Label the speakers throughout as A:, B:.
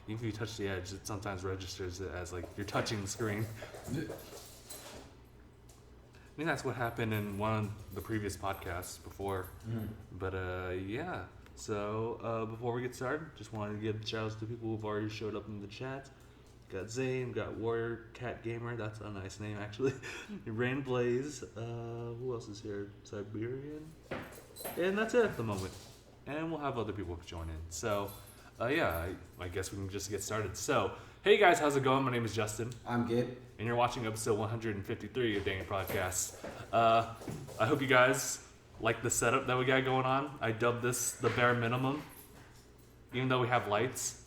A: Even if you touch the edge, it sometimes registers it as like you're touching the screen. I think that's what happened in one of the previous podcasts before. But yeah. So before we get started, just wanted to give shout outs to people who've already showed up in the chat. Got Zane, got Warrior Cat Gamer, that's a nice name actually. Rain Blaze, who else is here? Siberian. And that's it at the moment. And we'll have other people join in. So yeah, I guess we can just get started. So, hey guys, how's it going? My name is Justin.
B: I'm Gabe.
A: And you're watching episode 153 of DangIT Prodcast. I hope you guys like the setup that we got going on. I dubbed this the bare minimum. Even though we have lights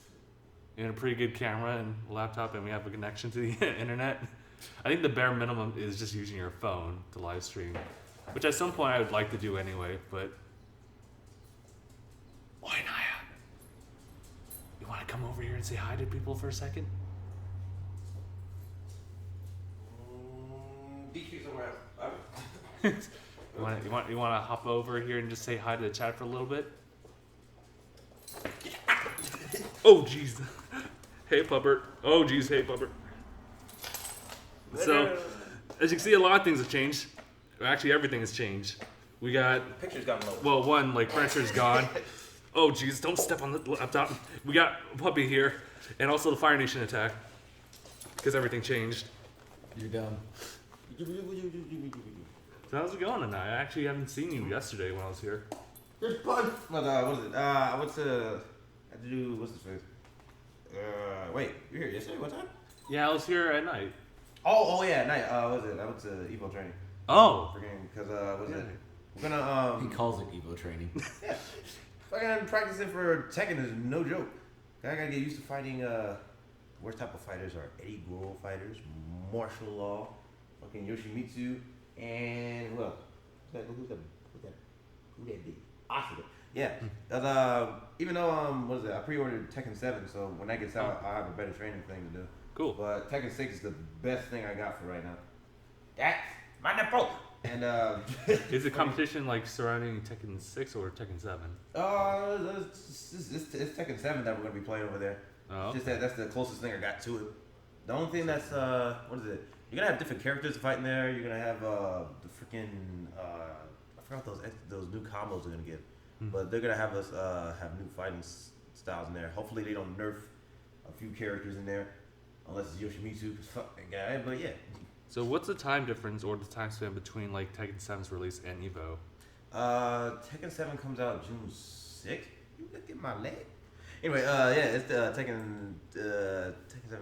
A: and a pretty good camera and laptop and we have a connection to the internet, I think the bare minimum is just using your phone to live stream. Which at some point I would like to do anyway, but... Oi, Naya. You want to come over here and say hi to people for a second? You want to hop over here and just say hi to the chat for a little bit? Oh, jeez. Hey, Puppert. Oh, jeez. Hey, Puppert. So, as you can see, a lot of things have changed. Actually, everything has changed. We got...
C: The picture's gotten low.
A: Well, one, like, furniture's gone. Oh, jeez. Don't step on the laptop. We got Puppy here. And also the Fire Nation attack. Because everything changed.
B: You're dumb.
A: So how's it going tonight? I actually haven't seen you yesterday when I was here.
C: Good fun. But what is it? I went to... I had to do... What's the face? Wait. You were here yesterday? What time?
A: Yeah, I was here at night.
C: Oh yeah, at night. What was it? I went to Evo training.
A: Oh.
C: Because, what was it? We're gonna,
B: He calls it Evo training.
C: Yeah. Fucking practicing for Tekken is no joke. I gotta get used to fighting, worst type of fighters are Eddie Guerrero fighters, martial law, fucking Yoshimitsu, and who else? Who that did? Asuka. Yeah. Even though, what is it? I pre-ordered Tekken 7, so when that gets out, I'll have a better training thing to do.
A: Cool.
C: But Tekken 6 is the best thing I got for right now. That's my nipple. And
A: is the competition like surrounding Tekken 6 or Tekken 7?
C: It's Tekken 7 that we're gonna be playing over there.
A: Oh.
C: Just that's the closest thing I got to it. The only thing that's what is it? You're gonna have different characters fighting there. You're gonna have the freaking I forgot those new combos they're gonna get, but they're gonna have us have new fighting styles in there. Hopefully they don't nerf a few characters in there, unless it's Yoshimitsu, cause fuck that guy. But yeah.
A: So what's the time difference or the time span between like Tekken 7's release and Evo?
C: Tekken 7 comes out June 6th. You look at my leg. Anyway, yeah, it's the Tekken 7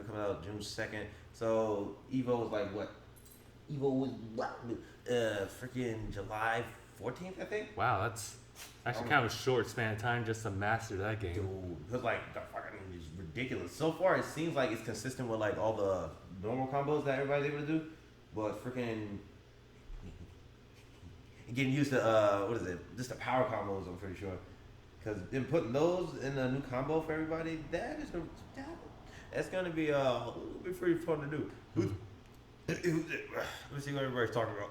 C: comes out June 2nd. So Evo was like what? Evo was what? Freaking July 14th, I think.
A: Wow, that's actually kind of a short span of time just to master that game.
C: Dude, it was like the fucking just ridiculous. So far, it seems like it's consistent with like all the normal combos that everybody's able to do. But freaking getting used to what is it? Just the power combos, I'm pretty sure. Because in putting those in a new combo for everybody, that's gonna be a little bit pretty fun to do. Let's see what everybody's talking about.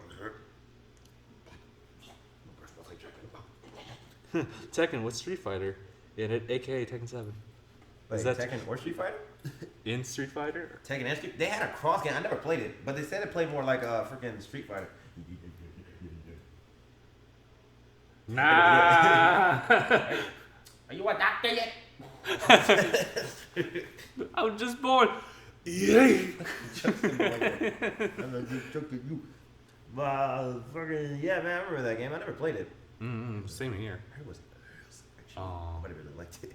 A: Tekken, what's Street Fighter? In it, aka Tekken 7.
C: Like Tekken or Street Fighter?
A: In Street Fighter?
C: Tekken and Street. They had a cross game. I never played it, but they said it played more like a freaking Street Fighter.
A: Nah.
C: Are you a doctor yet?
A: I'm just bored. Yay.
C: Fucking yeah, man. I remember that game. I never played it.
A: Same here.
C: I was actually.
A: Oh.
C: I really liked it.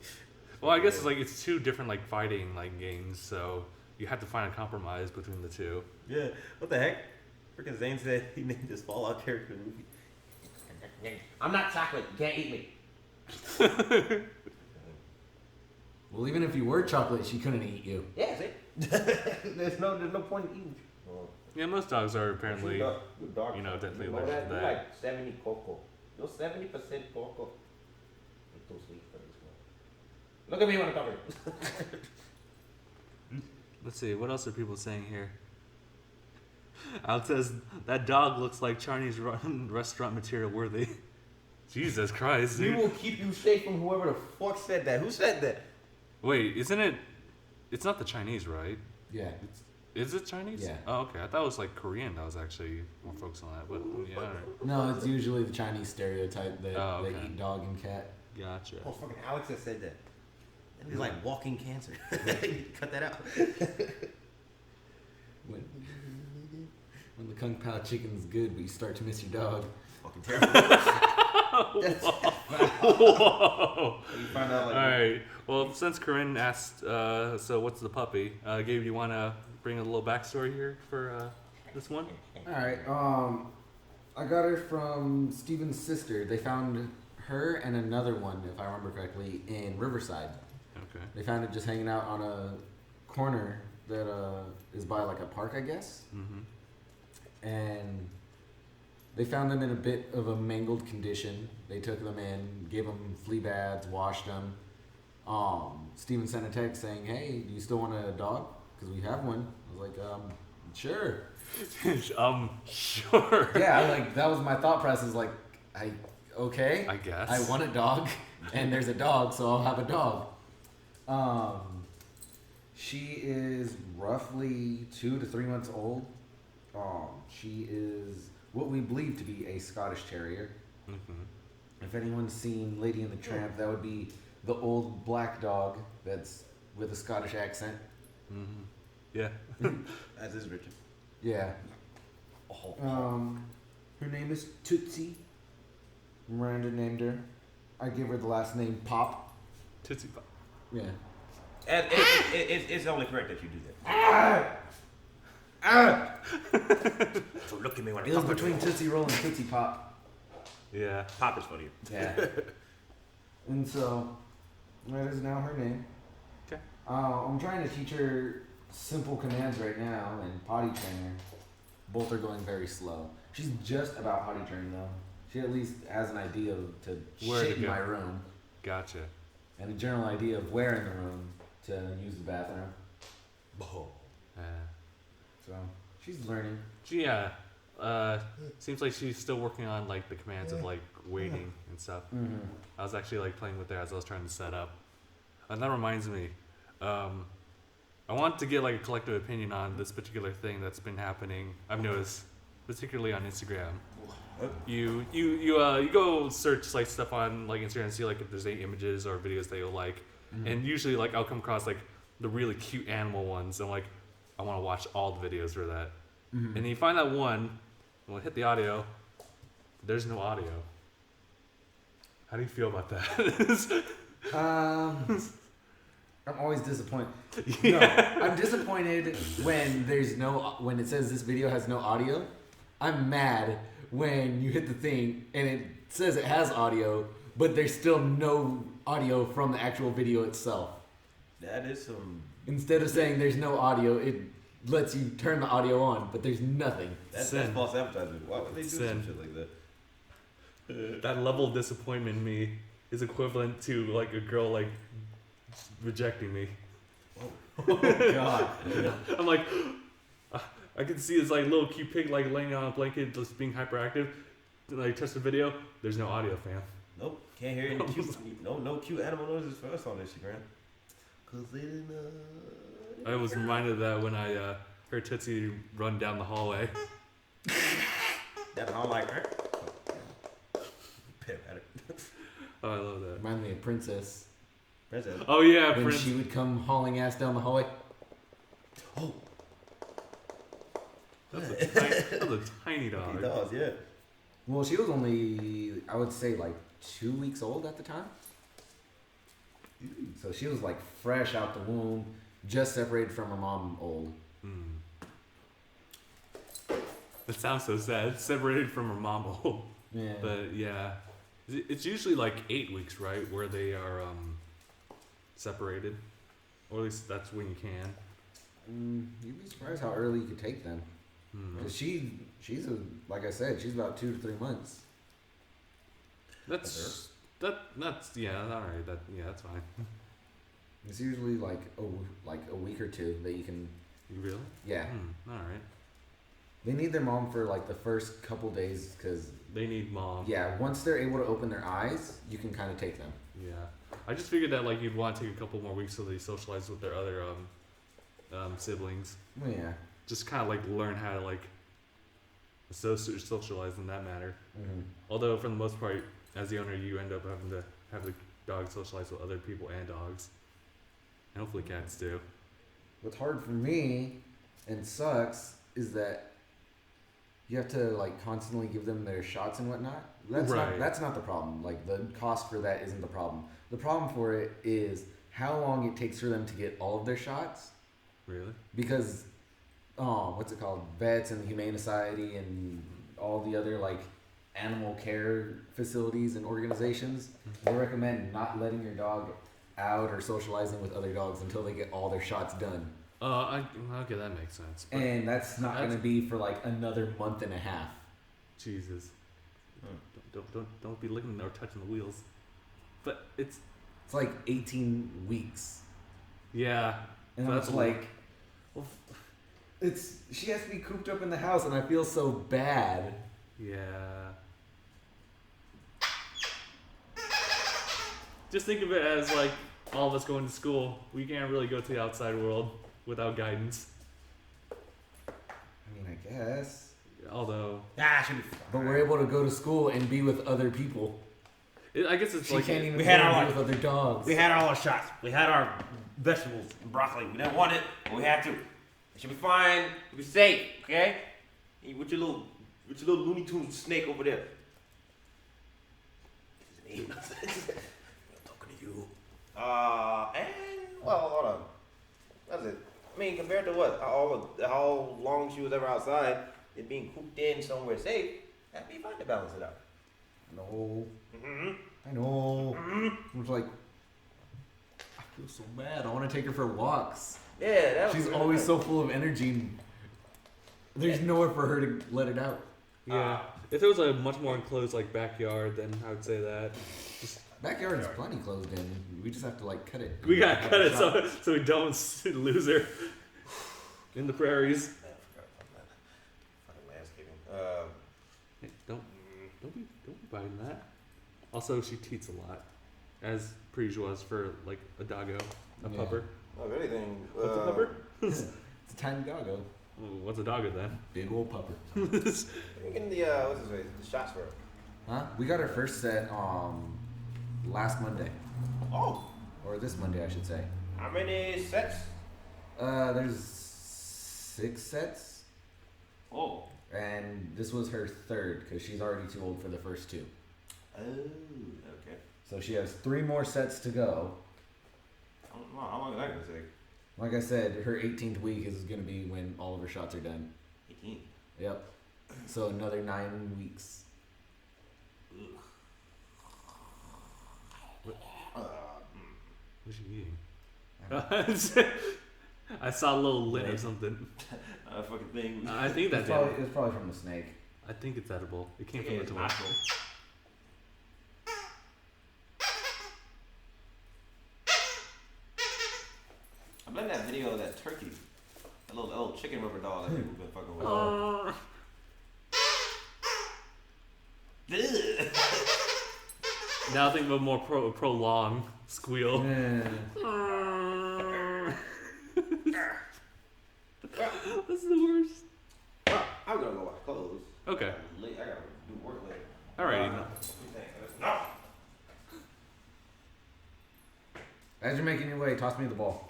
A: Well, I guess it's two different like fighting like games, so you have to find a compromise between the two.
C: Yeah. What the heck? Freaking Zane said he named his Fallout character. I'm not chocolate. You can't eat me.
B: Well, even if you were chocolate, she couldn't eat you.
C: Yeah, see? there's no point in eating.
A: Yeah, most dogs are apparently,
C: dark,
A: you know, definitely
C: you
A: allergic to that.
C: You're like 70 cocoa. You're 70% cocoa. You're too sweet for this one. Look at me when I'm talking.
A: Let's see, what else are people saying here? Alex says, that dog looks like Chinese restaurant material worthy. Jesus Christ,
C: We
A: dude.
C: will keep you safe from whoever the fuck said that. Who said that?
A: Wait, isn't it It's not the Chinese, right?
B: Yeah.
A: Is it Chinese?
B: Yeah.
A: Oh, okay. I thought it was like Korean. I was actually more focused on that, but yeah. All right.
B: No, it's usually the Chinese stereotype that
A: Oh,
B: they
A: okay.
B: eat dog and cat.
A: Gotcha.
C: Oh, fucking Alex has said that. And he's like walking cancer. Cut that out.
B: When the Kung Pao chicken's good, but you start to miss your dog.
C: Fucking terrible.
A: Whoa.
C: You find out like.
A: All right. Well, since Corinne asked, so what's the puppy? Gabe, you want to bring a little backstory here for this one?
B: All right. I got her from Steven's sister. They found her and another one, if I remember correctly, in Riverside.
A: Okay.
B: They found it just hanging out on a corner that is by like a park, I guess.
A: Mm-hmm.
B: And they found them in a bit of a mangled condition. They took them in, gave them flea baths, washed them. Steven sent a text saying, "Hey, do you still want a dog? Because we have one." I was like, sure.
A: Sure.
B: Yeah, that was my thought process. Like, okay.
A: I guess.
B: I want a dog, and there's a dog, so I'll have a dog. She is roughly 2 to 3 months old. She is what we believe to be a Scottish Terrier.
A: Mm-hmm.
B: If anyone's seen Lady and the Tramp, that would be the old black dog that's with a Scottish accent.
A: Mm-hmm. Yeah.
C: As is Richard.
B: Yeah.
C: Oh.
B: Her name is Tootsie. Miranda named her. I give her the last name Pop.
A: Tootsie Pop.
B: Yeah.
C: And it's only correct that you do that. So look at me when I
B: It was
C: talk
B: between Tootsie Roll and Tootsie Pop.
A: Yeah.
C: Pop is funnier.
B: Yeah. And so, that is now her name.
A: Okay.
B: I'm trying to teach her simple commands right now and potty train her. Both are going very slow. She's just about potty trained though. She at least has an idea to
A: Where
B: shit
A: to
B: in
A: go.
B: my room
A: Gotcha.
B: and a general idea of where in the room to use the bathroom.
C: Oh.
B: So she's learning.
A: Yeah. Seems like she's still working on like the commands of like waiting and stuff.
B: Mm-hmm.
A: I was actually like playing with her as I was trying to set up. And that reminds me, I want to get like a collective opinion on this particular thing that's been happening. I've noticed, particularly on Instagram. You go search like stuff on like Instagram and see like if there's any images or videos that you'll like, and usually like I'll come across like the really cute animal ones. And like I want to watch all the videos for that.
B: Mm-hmm.
A: And then you find that one, and we'll hit the audio. There's no audio. How do you feel about that?
B: I'm always disappointed.
A: Yeah.
B: No, I'm disappointed when it says this video has no audio. I'm mad when you hit the thing and it says it has audio, but there's still no audio from the actual video itself.
C: That is some.
B: Instead of saying there's no audio, it lets you turn the audio on, but there's nothing.
C: That's
A: Sin.
C: false advertising. Why would they do
A: Sin.
C: some shit like that?
A: That level of disappointment in me is equivalent to like a girl like rejecting me.
B: Oh God.
A: I'm like, I can see this like little cute pig like laying on a blanket just being hyperactive. Then I touch the video. There's no audio, fam.
C: Nope, can't hear any cute. No cute animal noises for us on Instagram. Cause they didn't.
A: I was reminded of that when I heard Tootsie run down the hallway.
C: That's all like her. Pip at it.
A: Oh, I love that.
B: Remind me of Princess.
C: Princess.
A: Oh yeah,
B: When
A: Prince.
B: she would come hauling ass down the hallway.
C: Oh.
A: That's a tiny dog.
C: He does, yeah.
B: Well, she was only, I would say, like 2 weeks old at the time. So she was like fresh out the womb, just separated from her mom old.
A: That sounds so sad. Separated from her mom old.
B: Yeah.
A: But yeah, it's usually like 8 weeks, right, where they are separated, or at least that's when you can.
B: You'd be surprised how early you could take them. 'Cause she's like I said, she's about 2 to 3 months.
A: That's yeah, all right. That's fine.
B: It's usually like a week or two that you can.
A: You really?
B: Yeah.
A: All right.
B: They need their mom for like the first couple days because.
A: They need mom.
B: Yeah, once they're able to open their eyes, you can kind of take them.
A: Yeah. I just figured that like you'd want to take a couple more weeks so they socialize with their other siblings.
B: Well, yeah.
A: Just kind of like learn how to like socialize in that manner.
B: Mm-hmm.
A: Although for the most part, as the owner, you end up having to have the dog socialize with other people and dogs, and hopefully cats too.
B: What's hard for me and sucks is that you have to like constantly give them their shots and whatnot. That's not the problem. Like the cost for that isn't the problem. The problem for it is how long it takes for them to get all of their shots.
A: Really?
B: Because what's it called? Vets and the Humane Society and all the other like animal care facilities and organizations, they recommend not letting your dog out or socializing with other dogs until they get all their shots done.
A: Okay, that makes sense. But
B: And that's not going to be for like another month and a half.
A: Jesus, don't be licking or touching the wheels. But it's
B: like 18 weeks.
A: Yeah,
B: And
A: so
B: I'm
A: that's
B: just like, she has to be cooped up in the house and I feel so bad.
A: Yeah. Just think of it as like all of us going to school. We can't really go to the outside world without guidance.
B: I mean, I guess.
A: Although,
C: should be fine.
B: But we're able to go to school and be with other people.
A: I guess it's
B: She
A: like
B: can't even
C: we had
B: go
C: our
B: and be with other dogs.
C: We had all our shots. We had our vegetables and broccoli. We didn't want it, but we had to. It should be fine. We'll be safe, okay? With your little Looney Tunes snake over there. I'm talking to you. Hold on. That's it. I mean, compared to what? How long she was ever outside, it being cooped in somewhere safe, that'd be fine to balance it out.
B: No.
C: Mm-hmm.
B: I know.
C: Mm-hmm.
B: I was like, I feel so bad. I want to take her for walks.
C: Yeah, that was
B: She's
C: really
B: always
C: nice.
B: so full of energy. There's nowhere for her to let it out.
A: yeah. If it was a much more enclosed like backyard, then I would say that.
B: Backyard is plenty closed in. We just have to like cut it.
A: We gotta cut it so we don't lose her in the prairies.
C: Man, I forgot about that. Fucking landscaping.
A: Hey, don't be biting that. Also, she teats a lot, as per usual as for like a doggo, a
B: Yeah.
A: pupper.
C: Oh, if anything.
A: What's a pupper?
B: It's a tiny doggo.
A: Ooh, what's a doggo then?
B: Big old pupper.
C: We're getting the the shots for her.
B: Huh? We got our first set last Monday.
C: Oh,
B: Or this Monday, I should say.
C: how many sets?
B: There's 6 sets.
C: Oh.
B: And this was her third because she's already too old for the first 2.
C: Oh, okay.
B: So she has 3 more sets to go.
C: I don't know, how long is that gonna take?
B: Like I said, her 18th week is going to be when all of her shots are done.
C: 18.
B: Yep. So another 9 weeks.
A: What's she eating? I saw a little lint or something.
C: Fucking thing.
A: I think that's
B: It's probably from the snake.
A: I think it's edible. It came from
C: Yeah,
A: the
C: it's
A: tomato.
C: natural. I blame that video of that turkey. That little chicken rubber dog that people been fucking with.
B: Oh.
A: Now think of a more prolonged squeal.
B: Yeah.
A: That's the worst.
C: Well, I'm gonna go wash clothes.
A: Okay.
C: I gotta do work later.
A: Alrighty.
C: No.
B: As you're making your way, toss me the ball.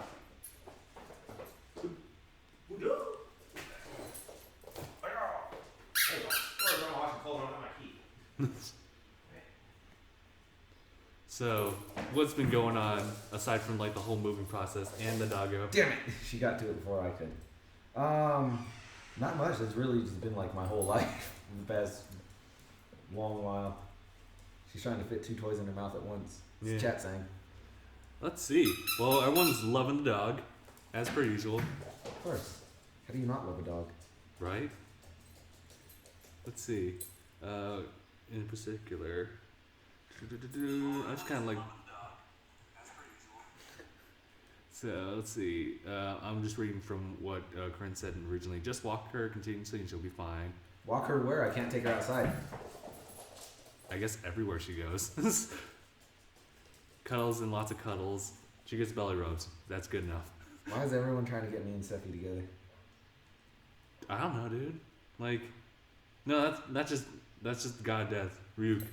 A: So, what's been going on aside from like the whole moving process and the doggo?
B: Damn it! She got to it before I could. Not much. It's really just been like my whole life in the past long while. She's trying to fit 2 toys in her mouth at once.
A: Yeah.
B: Chat saying.
A: Let's see. Well, everyone's loving the dog, as per usual,
B: Of course. How do you not love a dog?
A: right? Let's see. In particular, I just kind of like. So let's see. I'm just reading from what Corinne said originally. Just walk her continuously and she'll be fine.
B: Walk her where? I can't take her outside.
A: I guess everywhere she goes. Cuddles and lots of cuddles. She gets belly rubs. That's good enough.
B: Why is everyone trying to get me and Steffi together?
A: I don't know, dude. Like, no, that's just God death. Ryuk.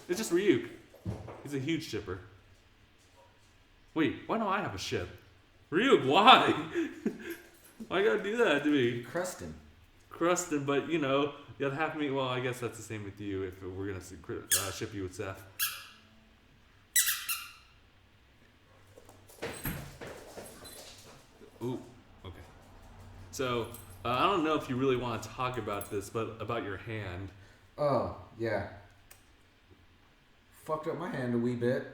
A: It's just Ryuk. He's a huge shipper. Wait, why don't I have a ship? Ryuk, why? Why you gotta do that to me? Crustin, but you know, the other half of me. Well, I guess that's the same with you. If we're gonna ship you with Seth. Ooh, okay. So I don't know if you really want to talk about this, but about your hand.
B: Oh yeah. Fucked up my hand a wee bit.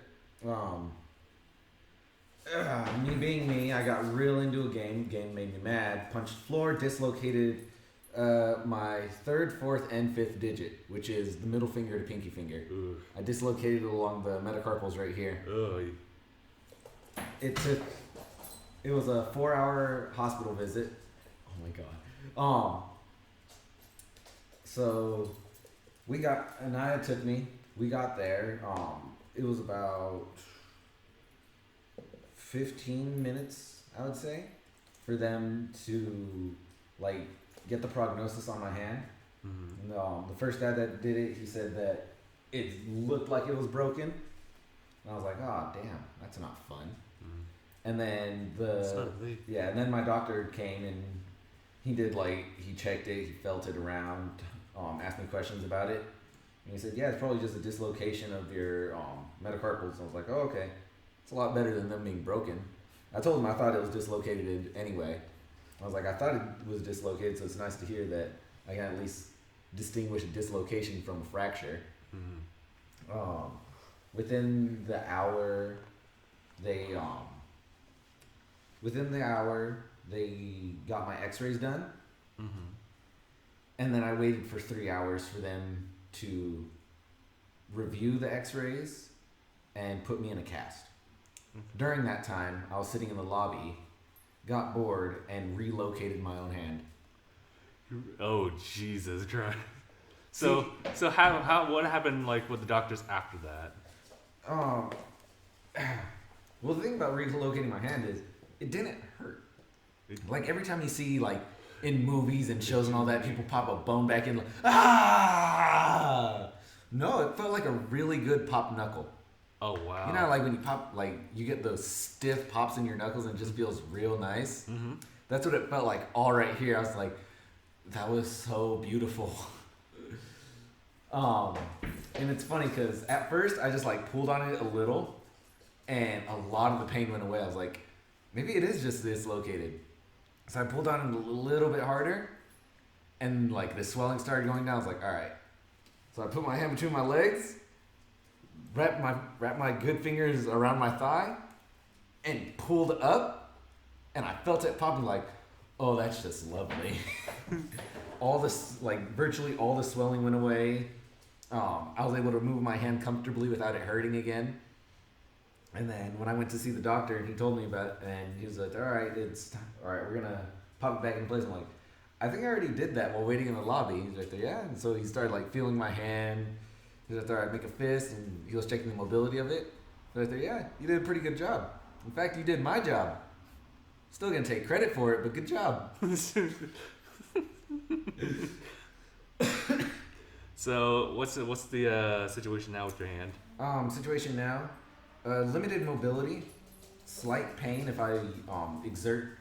B: Me being me, I got real into a game. Game made me mad. Punched the floor, dislocated my third, fourth, and fifth digit, which is the middle finger to pinky finger.
A: Ugh.
B: I dislocated it along the metacarpals right here.
A: Ugh.
B: It was a 4-hour hospital visit. Oh my god. So Anaya took me. We got there. It was about 15 minutes, I would say, for them to like get the prognosis on my hand.
A: Mm-hmm.
B: And, the first guy that did it, he said that it looked like it was broken. And I was like, oh damn, that's not fun.
A: Mm-hmm.
B: And then and then my doctor came and he checked it, he felt it around, asked me questions about it. And he said, yeah, it's probably just a dislocation of your metacarpals. And I was like, oh, okay. It's a lot better than them being broken. I told him I thought it was dislocated anyway. I was like, I thought it was dislocated, so it's nice to hear that I can at least distinguish a dislocation from a fracture.
A: Mm-hmm.
B: Within the hour, they got my x-rays done.
A: Mm-hmm.
B: And then I waited for 3 hours for them to review the x-rays and put me in a cast.
A: Okay.
B: During that time, I was sitting in the lobby, got bored, and relocated my own hand.
A: Oh, Jesus Christ. So how what happened like with the doctors after that?
B: Well, the thing about relocating my hand is it didn't hurt. Like every time you see like in movies and shows and all that, people pop a bone back in like, ah! No, it felt like a really good pop knuckle.
A: Oh, wow.
B: You know, like when you pop, like you get those stiff pops in your knuckles and it just feels real nice.
A: Mm-hmm.
B: That's what it felt like all right here. I was like, that was so beautiful. And it's funny because at first I just like pulled on it a little and a lot of the pain went away. I was like, maybe it is just dislocated. So I pulled on it a little bit harder and like the swelling started going down. I was like, all right. So I put my hand between my legs, wrap my good fingers around my thigh and pulled up and I felt it popping like, oh, that's just lovely. All this, like virtually all the swelling went away. I was able to move my hand comfortably without it hurting again. And then when I went to see the doctor and he told me about it and he was like, all right, we're going to pop it back in place. I'm like, I think I already did that while waiting in the lobby. He's like, yeah. And so he started like feeling my hand. He's like, all right, make a fist. And he was checking the mobility of it. So I said, yeah, you did a pretty good job. In fact, you did my job. Still going to take credit for it, but good job.
A: So what's the situation now with your hand?
B: Situation now, limited mobility, slight pain if I exert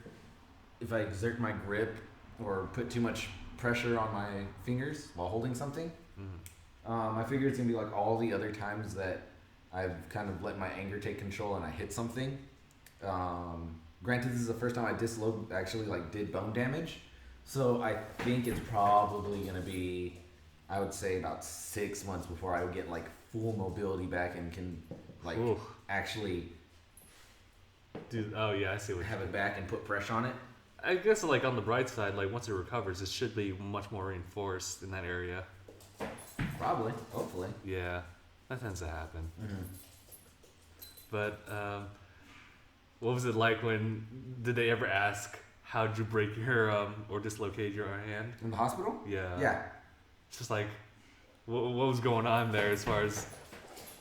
B: my grip or put too much pressure on my fingers while holding something.
A: Mm-hmm.
B: I figure it's gonna be like all the other times that I've kind of let my anger take control and I hit something. Granted, this is the first time I actually like did bone damage, so I think it's probably gonna be, I would say, about 6 months before I would get like full mobility back and can like actually
A: Oh yeah, I see what
B: have it back and put pressure on it.
A: I guess like on the bright side, like once it recovers, it should be much more reinforced in that area.
B: Probably, hopefully.
A: Yeah, that tends to happen.
B: Mm-hmm.
A: But what was it like when did they ever ask how'd you break your or dislocate your hand?
B: In the hospital?
A: Yeah.
B: Yeah.
A: It's just like what was going on there as far as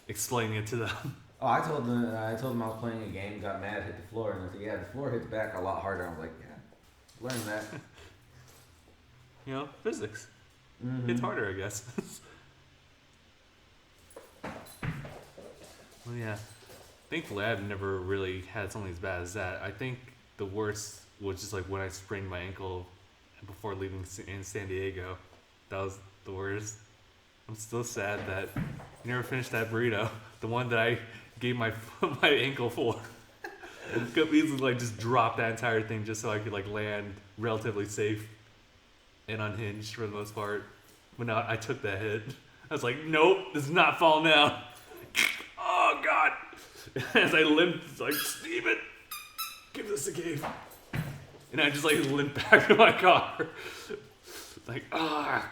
A: explaining it to them.
B: Oh, I told him I was playing a game, got mad, hit the floor, and I said, yeah, the floor hits back a lot harder. I was like, yeah, learn that.
A: You know, physics.
B: Mm-hmm.
A: It's harder, I guess. Well, yeah. Thankfully, I've never really had something as bad as that. I think the worst was just like when I sprained my ankle before leaving in San Diego. That was the worst. I'm still sad that you never finished that burrito. The one that I gave my my ankle for. Could easily like just drop that entire thing just so I could like land relatively safe and unhinged for the most part. But now I took that hit. I was like, nope, this is not falling down. Oh God! As I limped, it's like, Steven, give this to Gabe. And I just like limped back to my car. Like, fuck.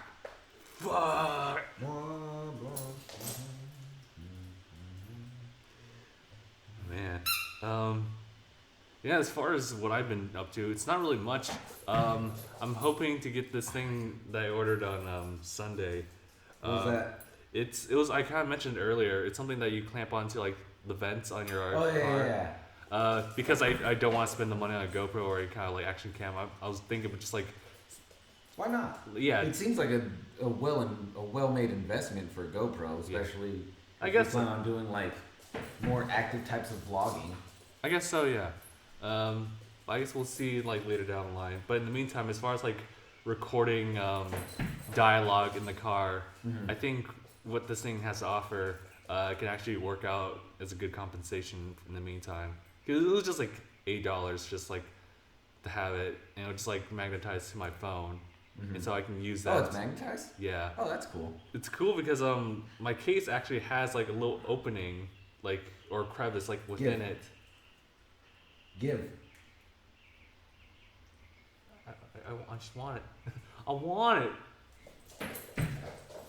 A: Man. Yeah, as far as what I've been up to, it's not really much. I'm hoping to get this thing that I ordered on Sunday.
B: What was that?
A: It was I kind of mentioned earlier. It's something that you clamp onto like the vents on your car.
B: Yeah.
A: Because I don't want to spend the money on a GoPro or a kind of like action cam. I was thinking of just like.
B: Why not?
A: Yeah.
B: It seems like a well-made investment for a GoPro, especially
A: I
B: if
A: guess
B: you plan on doing like more active types of vlogging.
A: I guess so, yeah. I guess we'll see like later down the line. But in the meantime, as far as like recording dialogue in the car, I think what this thing has to offer can actually work out as a good compensation in the meantime. Because it was just like $8 just like to have it, and it was just like magnetized to my phone. And so I can use that.
B: Oh, it's magnetized?
A: Yeah.
B: Oh, that's cool.
A: It's cool because my case actually has like a little opening, like, or crevice like within it.
B: Give.
A: I just want it. I want it.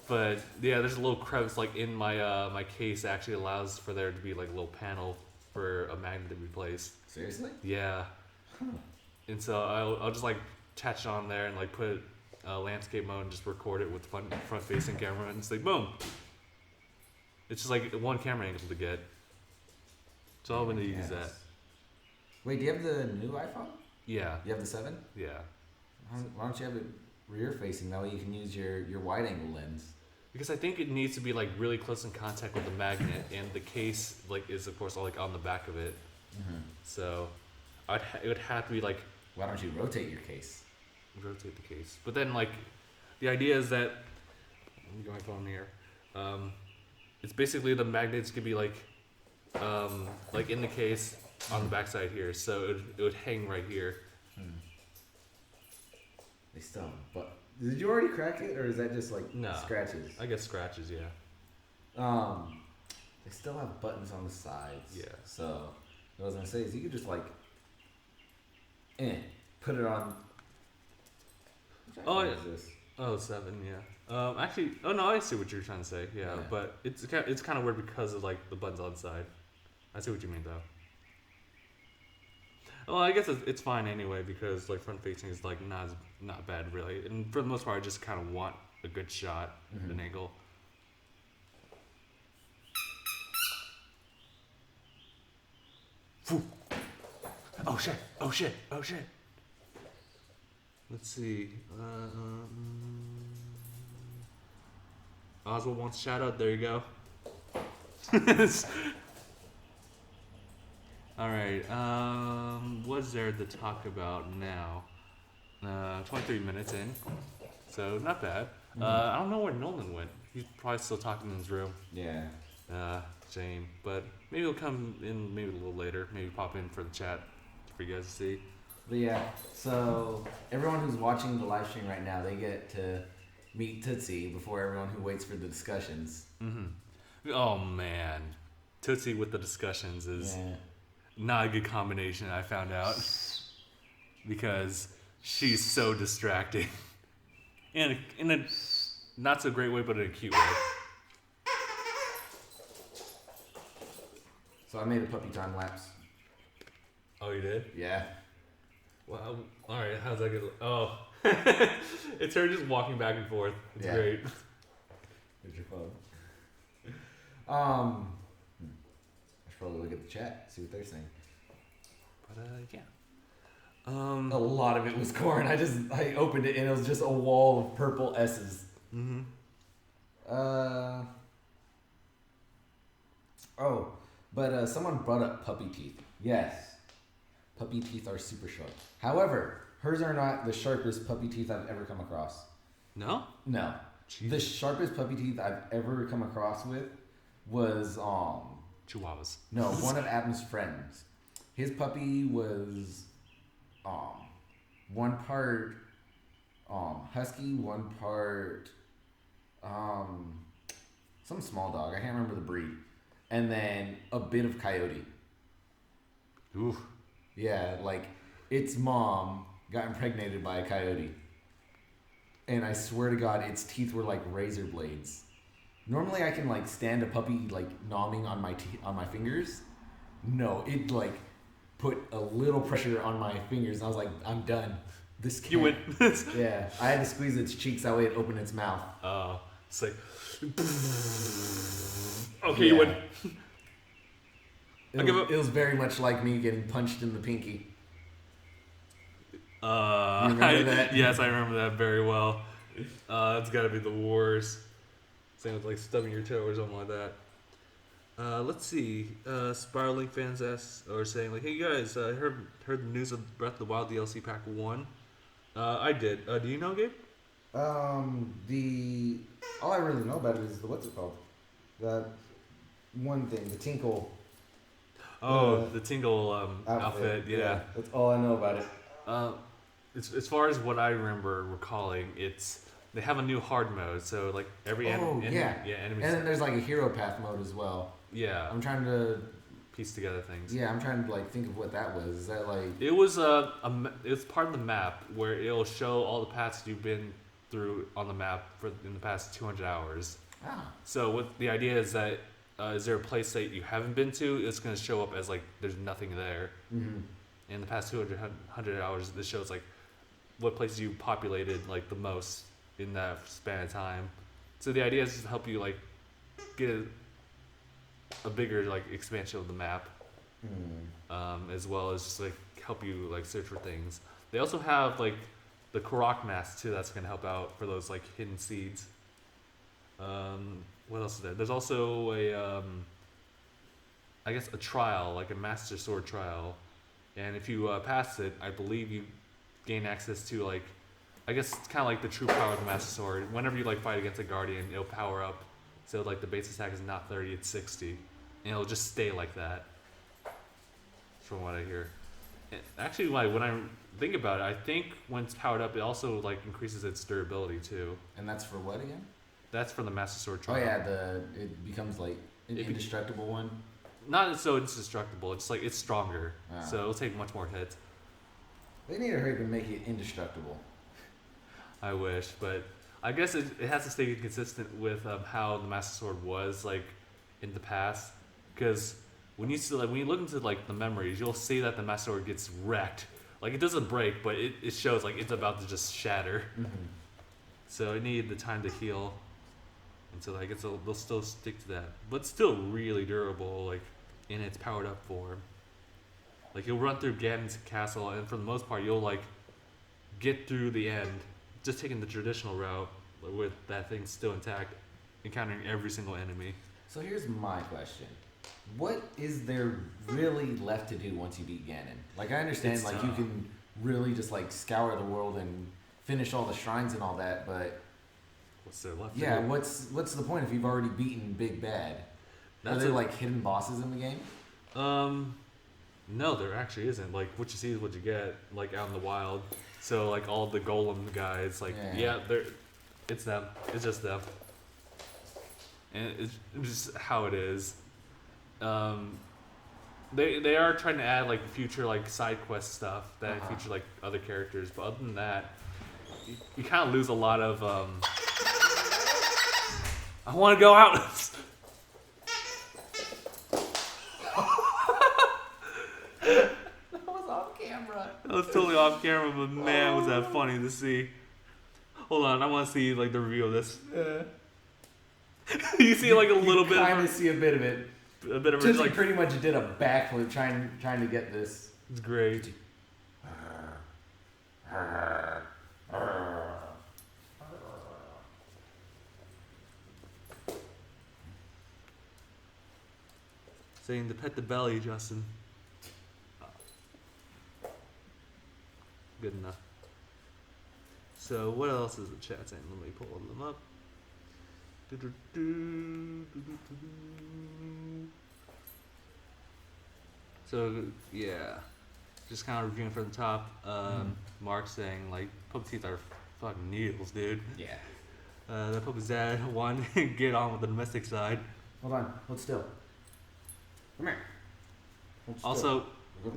A: But yeah, there's a little crevice like in my my case that actually allows for there to be like a little panel for a magnet to be placed.
B: Seriously?
A: Yeah.
B: Huh.
A: And so I'll just like attach it on there and like put landscape mode and just record it with front facing camera and say boom. It's just like one camera angle to get. So I'm gonna use that.
B: Wait, do you have the new iPhone?
A: Yeah.
B: You have the 7?
A: Yeah.
B: Why don't you have it rear facing? That way you can use your wide angle lens.
A: Because I think it needs to be like really close in contact with the magnet, and the case like is of course like on the back of it. So it would have to be like.
B: Why don't you rotate your case?
A: Rotate the case, but then like the idea is that let me get my phone here. It's basically the magnets could be like in the case on the backside here, so it would hang right here.
B: They still have but did you already crack it, or is that just like scratches?
A: I guess scratches, yeah.
B: They still have buttons on the sides.
A: Yeah.
B: So what I was gonna say is you could just like put it on.
A: Oh,
B: yeah.
A: yeah.
B: Is this?
A: Oh, 7, yeah. Actually, oh no, I see what you're trying to say. Yeah, but it's kind of weird because of like the buttons on the side. I see what you mean though. Well, I guess it's fine anyway because like front facing is like not bad really, and for the most part, I just kind of want a good shot, an angle. Oh shit! Oh shit! Oh shit! Let's see. Oswald wants a shout out. There you go. All right. What's there to talk about now? 23 minutes in, so not bad. I don't know where Nolan went. He's probably still talking in his room.
B: Yeah.
A: Shame, but maybe he'll come in maybe a little later. Maybe pop in for the chat for you guys to see.
B: But yeah, so everyone who's watching the live stream right now, they get to meet Tootsie before everyone who waits for the discussions.
A: Oh man, Tootsie with the discussions is not a good combination. I found out because she's so distracting, in a not so great way, but in a cute way.
B: So I made a puppy time lapse.
A: Oh, you did?
B: Yeah.
A: Well, all right. How's that gonna? Oh, it's her just walking back and forth. It's great.
B: Here's your phone. I should should probably look at the chat, see what they're saying.
A: But yeah.
B: A lot of it was corn. I opened it and it was just a wall of purple S's.
A: Mm-hmm.
B: But someone brought up puppy teeth. Yes, puppy teeth are super sharp. However, hers are not the sharpest puppy teeth I've ever come across.
A: No?
B: No.
A: Jeez.
B: The sharpest puppy teeth I've ever come across with was
A: Chihuahuas.
B: no, one of Adam's friends. His puppy was one part husky, one part some small dog. I can't remember the breed. And then a bit of coyote.
A: Ooh.
B: Yeah, like its mom got impregnated by a coyote. And I swear to God, its teeth were like razor blades. Normally I can like stand a puppy like nomming on my fingers. No, it like put a little pressure on my fingers and I was like, I'm done. This can't.
A: You win.
B: Yeah, I had to squeeze its cheeks that way it opened its mouth.
A: It's like, okay, you win.
B: It was very much like me getting punched in the pinky. You remember that?
A: Yes, I remember that very well. That's got to be the worst. Same with like stubbing your toe or something like that. Let's see. Spiraling fans are saying like, "Hey guys, I heard the news of Breath of the Wild DLC Pack 1." I did. Do you know, Gabe?
B: All I really know about it is what's it called? That one thing, the Tinkle.
A: The Tingle outfit. Yeah,
B: that's all I know about it.
A: As far as what I remember recalling, they have a new hard mode, so like every enemy.
B: And then there's like a hero path mode as well.
A: Yeah,
B: I'm trying to
A: piece together things.
B: Yeah, I'm trying to like think of what that was. Is that like?
A: It was it's part of the map where it'll show all the paths you've been through on the map in the past 200 hours.
B: Ah.
A: So what the idea is that is there a place that you haven't been to? It's going to show up as like there's nothing there.
B: Mm-hmm.
A: In the past 200 hours, this shows like what places you populated like the most in that span of time. So the idea is to help you like get a bigger like expansion of the map, as well as just like help you like search for things. They also have like the Korok mask too. That's gonna help out for those like hidden seeds. What else is there? There's also I guess a trial, like a Master Sword trial, and if you pass it, I believe you gain access to like, I guess it's kind of like the true power of the Master Sword. Whenever you like fight against a Guardian, it'll power up. So like the base attack is not 30, it's 60, and it'll just stay like that. From what I hear. And actually, like when I think about it, I think when it's powered up, it also like increases its durability too.
B: And that's for what again?
A: That's from the Master Sword trial.
B: Oh yeah, it becomes like an indestructible one.
A: Not so indestructible. It's like it's stronger,
B: Ah.
A: so it'll take much more hits.
B: They need to hurry up and make it indestructible.
A: I wish, but I guess it has to stay consistent with how the Master Sword was like in the past, because when you look into like the memories, you'll see that the Master Sword gets wrecked. Like it doesn't break, but it shows like it's about to just shatter.
B: Mm-hmm.
A: So it needed the time to heal, and so I guess they'll still stick to that, but still really durable, like in its powered up form. Like you'll run through Ganon's castle, and for the most part, you'll like get through the end, just taking the traditional route with that thing still intact, encountering every single enemy.
B: So here's my question. What is there really left to do once you beat Ganon? Like I understand
A: It's
B: like you can really just like scour the world and finish all the shrines and all that, but
A: What's there left?
B: yeah,
A: to do?
B: what's the point if you've already beaten Big Bad? Are there like hidden bosses in the game?
A: No, there actually isn't. Like what you see is what you get, like out in the wild. So like all the golem guys, like it's them. It's just them. And it's just how it is. They are trying to add like future like side quest stuff that feature like other characters, but other than that, you kind of lose a lot of. I want to go out.
B: That was off camera.
A: That was totally off camera, but man, was that funny to see. Hold on, I want to see like the review of this. You see like a little bit.
B: I kind of see a bit of it.
A: a bit of a
B: Tootsie
A: like.
B: pretty much did a backflip trying to get this.
A: It's great. Saying to pet the belly, Justin. Good enough. So what else is the chat saying? Let me pull them up. So yeah, just kind of reviewing from the top. Mark saying like puppy teeth are fucking needles, dude.
B: Yeah.
A: The puppy's dad wanted to get on with the domestic side.
B: Hold on. Hold still. Come here. Hold still.
A: Also,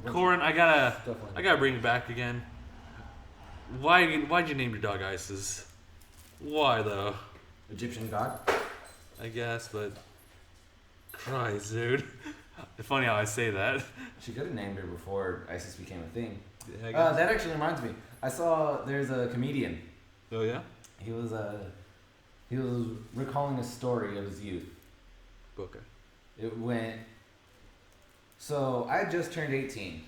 A: Corin, I gotta bring it back again. Why'd you name your dog Isis? Why though?
B: Egyptian god.
A: I guess, but Christ, dude. It's funny how I say that.
B: She could have named her before ISIS became a thing.
A: Yeah, I guess.
B: That actually reminds me. I saw there's a comedian.
A: Oh yeah.
B: He was recalling a story of his youth.
A: Okay.
B: It went. So I had just turned 18,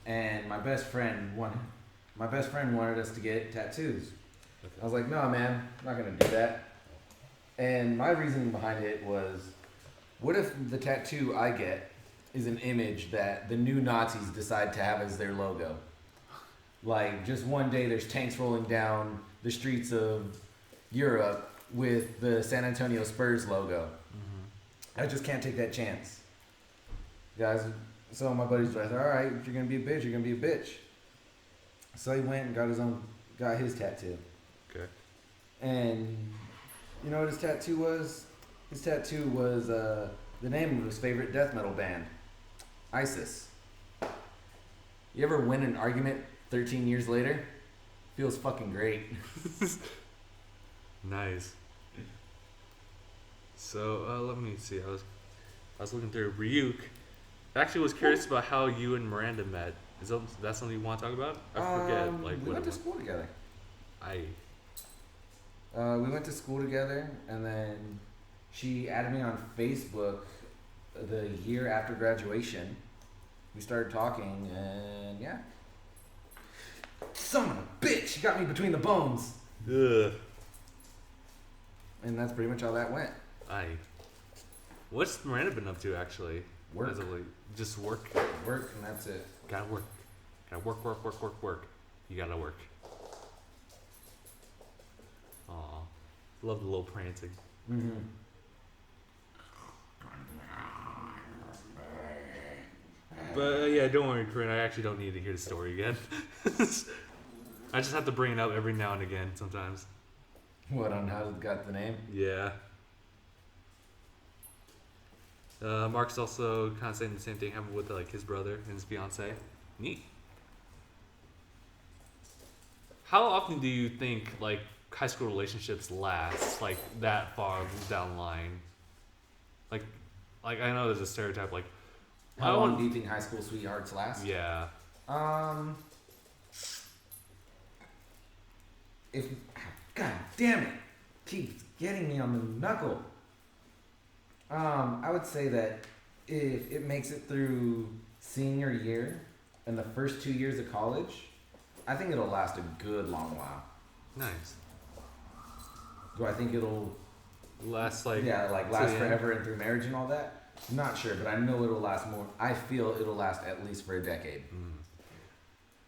B: and my best friend wanted us to get tattoos.
A: Okay.
B: I was like, no, man, I'm not gonna do that. And my reasoning behind it was, what if the tattoo I get is an image that the new Nazis decide to have as their logo? Like, just one day there's tanks rolling down the streets of Europe with the San Antonio Spurs logo. I just can't take that chance. Guys, so my buddy's like, all right, if you're gonna be a bitch, you're gonna be a bitch. So he went and got his tattoo.
A: Okay.
B: And you know what his tattoo was? His tattoo was the name of his favorite death metal band, ISIS. You ever win an argument 13 years later? Feels fucking great.
A: Nice. So let me see. I was looking through Ryuk. I actually was curious about how you and Miranda met. Is that something you want to talk about? I forget.
B: We went to school together. We went to school together, and then she added me on Facebook the year after graduation. We started talking, and yeah. Son of a bitch! She got me between the bones!
A: Ugh.
B: And that's pretty much how that went.
A: What's Miranda been up to actually?
B: Work.
A: Just work.
B: Work, and that's it.
A: Gotta work. Gotta work. You gotta work. Aw. Love the little prancing.
B: Mm-hmm.
A: But yeah, don't worry, Corinne. I actually don't need to hear the story again. I just have to bring it up every now and again sometimes.
B: What, on how it got the name?
A: Yeah. Mark's also kind of saying the same thing happened with like his brother and his fiance. Neat. How often do you think like high school relationships last like that far down the line? Like I know there's a stereotype like.
B: How long do you think high school sweethearts last?
A: Yeah.
B: God damn it, keeps getting me on the knuckle. I would say that if it makes it through senior year and the first 2 years of college, I think it'll last a good long while.
A: Nice.
B: Do I think it'll
A: Last like
B: last forever and through marriage and all that? I'm not sure, but I know it'll last more. I feel it'll last at least for a decade.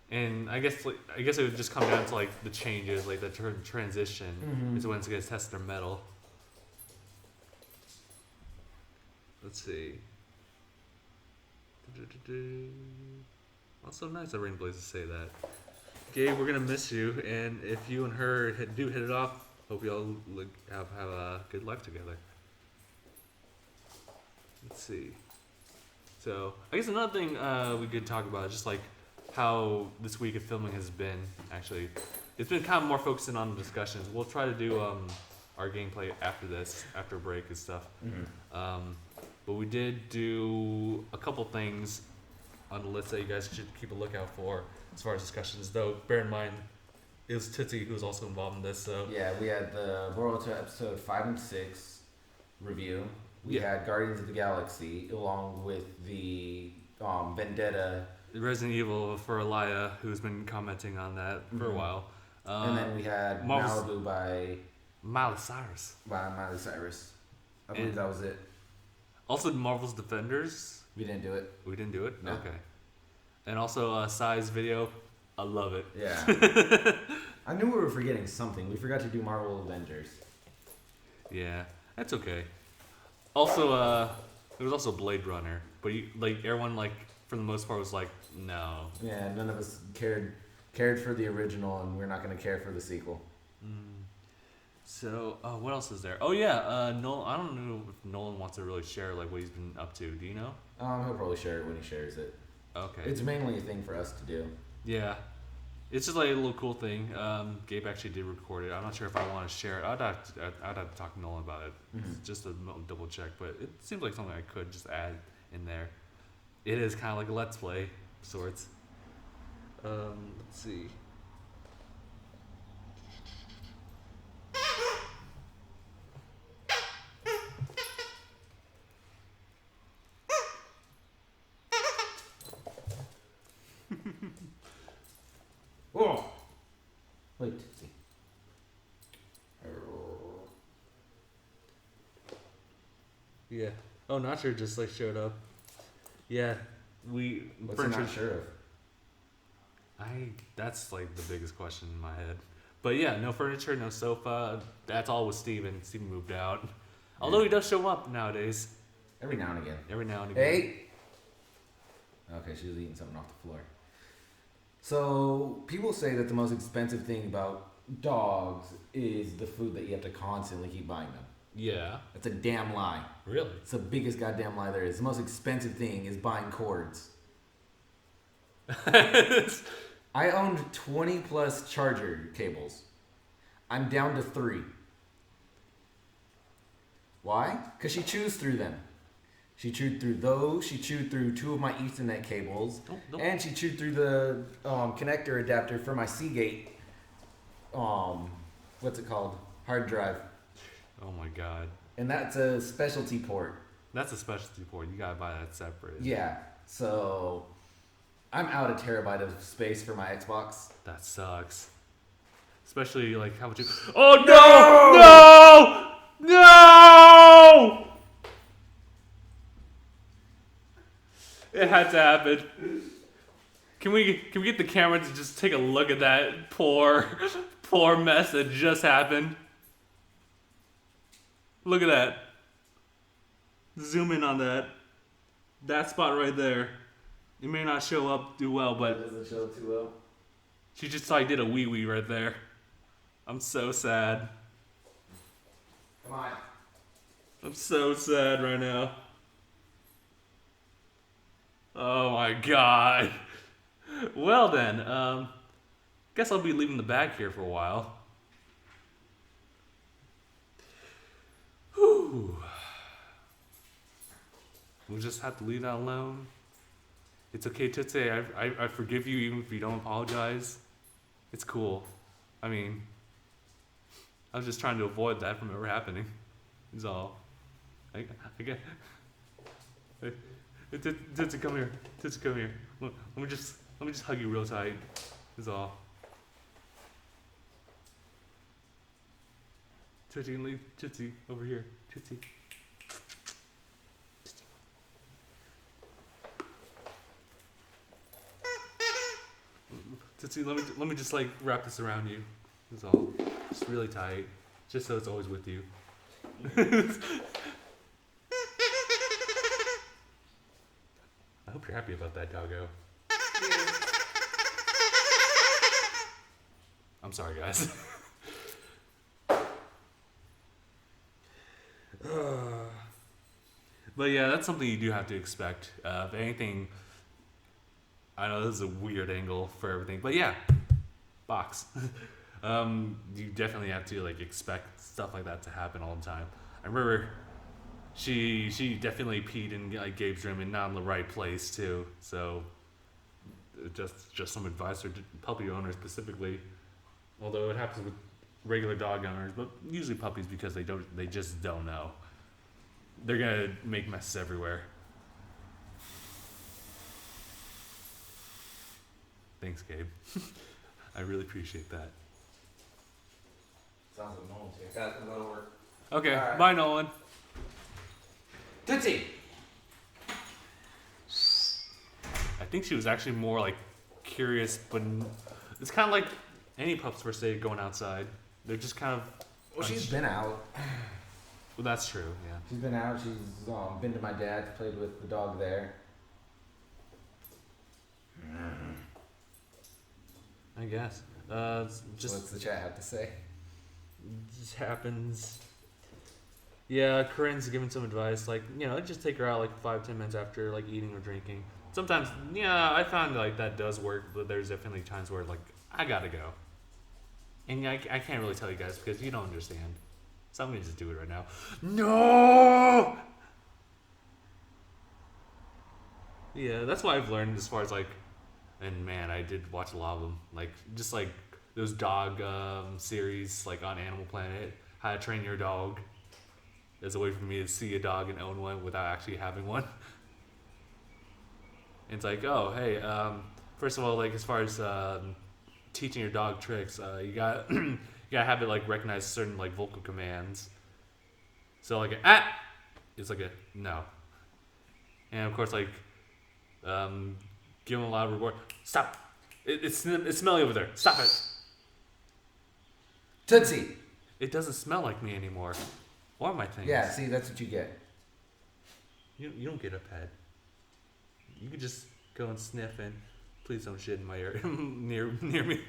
A: And I guess it would just come down to like the changes, like the transition.
B: Mm-hmm.
A: Is when it gets tested their metal. Let's see. Also nice of Rainblaze to say that. Gabe, we're gonna miss you, and if you and her do hit it off, hope y'all have a good life together. Let's see. So I guess another thing we could talk about is just like how this week of filming has been. Actually, it's been kind of more focusing on the discussions. We'll try to do our gameplay after this, after a break and stuff.
B: Mm-hmm.
A: But we did do a couple things on the list that you guys should keep a lookout for as far as discussions. Though bear in mind, it was Tootsie who was also involved in this. So
B: yeah, we had the Boruto episode 5 and 6 review. We had Guardians of the Galaxy, along with the Vendetta.
A: Resident Evil for Elia, who's been commenting on that for a while.
B: And then we had Malibu by
A: Miley Cyrus.
B: Miley Cyrus. I believe that was it.
A: Also, Marvel's Defenders.
B: We didn't do it.
A: We didn't do it?
B: No.
A: Okay. And also, Size Video. I love it.
B: Yeah. I knew we were forgetting something. We forgot to do Marvel Avengers.
A: Yeah, that's okay. Also, there was also Blade Runner, but everyone for the most part was like, no.
B: Yeah, none of us cared for the original, and we're not gonna care for the sequel.
A: So, what else is there? Oh yeah, Nolan. I don't know if Nolan wants to really share what he's been up to. Do you know?
B: He'll probably share it when he shares it.
A: Okay.
B: It's mainly a thing for us to do.
A: Yeah. It's just a little cool thing. Gabe actually did record it. I'm not sure if I want to share it. I'd have to talk to Nolan about it, just to double check. But it seems like something I could just add in there. It is kind of like a Let's Play of sorts. Let's see.
B: Oh! Wait, see.
A: Yeah. Oh, not sure. Just showed up. Yeah,
B: What's he not sure of?
A: That's the biggest question in my head. But yeah, no furniture, no sofa. That's all with Steven. Steven moved out. Although he does show up nowadays.
B: Every now and again.
A: Every now and again.
B: Hey! Okay, she was eating something off the floor. So, people say that the most expensive thing about dogs is the food that you have to constantly keep buying them.
A: Yeah.
B: That's a damn lie.
A: Really?
B: It's the biggest goddamn lie there is. The most expensive thing is buying cords. I owned 20 plus charger cables. I'm down to 3. Why? Because she chews through them. She chewed through those. She chewed through 2 of my Ethernet cables.
A: Nope.
B: And she chewed through the connector adapter for my Seagate, what's it called? Hard drive.
A: Oh my god.
B: And that's a specialty port.
A: That's a specialty port. You gotta buy that separate.
B: Yeah. So I'm out a terabyte of space for my Xbox.
A: That sucks. Especially how would you? Oh no! No! It had to happen. Can we get the camera to just take a look at that poor mess that just happened? Look at that. Zoom in on that. That spot right there. It may not show up too well, but
B: It doesn't show too well.
A: she just did a wee right there. I'm so sad.
B: Come on.
A: I'm so sad right now. Oh my god. Well then, guess I'll be leaving the bag here for a while. Whew. We'll just have to leave that alone. It's okay, Tootsie. I forgive you even if you don't apologize. It's cool. I mean, I was just trying to avoid that from ever happening. Is all. I get. Tootsie, come here. Tootsie, come here. Look, let me just hug you real tight. Is all. Tootsie, over here. Tootsie. Tootsie, let me just wrap this around you. Is all. Just really tight. Just so it's always with you. I hope you're happy about that, doggo. I'm sorry, guys. But yeah, that's something you do have to expect. If anything, I know this is a weird angle for everything, but yeah, box. You definitely have to expect stuff like that to happen all the time. I remember she definitely peed in Gabe's room and not in the right place too. So just some advice for puppy owners specifically. Although it happens with regular dog owners, but usually puppies because they just don't know. they're gonna make messes everywhere. Thanks, Gabe. I really appreciate that.
B: Sounds like Nolan's here.
C: That's gonna work.
A: Okay,
C: All right.
A: bye, Nolan.
B: Tootsie!
A: I think she was actually more like curious, but it's kind of like any pup's first day going outside. They're just kind of.
B: Well, she's been out.
A: Well, that's true. Yeah.
B: She's been out. She's been to my dad's, played with the dog there.
A: I guess. Just
B: What's the chat have to say?
A: just happens. Yeah, Corinne's giving some advice, like, you know, just take her out like 5-10 minutes after like eating or drinking. Sometimes, yeah, I found like that does work, but there's definitely times where like I gotta go, and I can't really tell you guys because you don't understand. So I'm gonna just do it right now. No. Yeah, that's what I've learned as far as like, and man, I did watch a lot of them, like just like those dog series like on Animal Planet, How to Train Your Dog. There's a way for me to see a dog and own one without actually having one. And it's like, oh, hey, first of all, like as far as teaching your dog tricks, you got you gotta have it like recognize certain like vocal commands. So like a it's like a no. And of course like give them a loud reward. Stop. It's smelly over there. Stop it.
B: Tootsie!
A: It doesn't smell like me anymore. Or my things.
B: Yeah, see, that's what you get.
A: You don't get a pet. You can just go and sniff and please don't shit in my ear near me,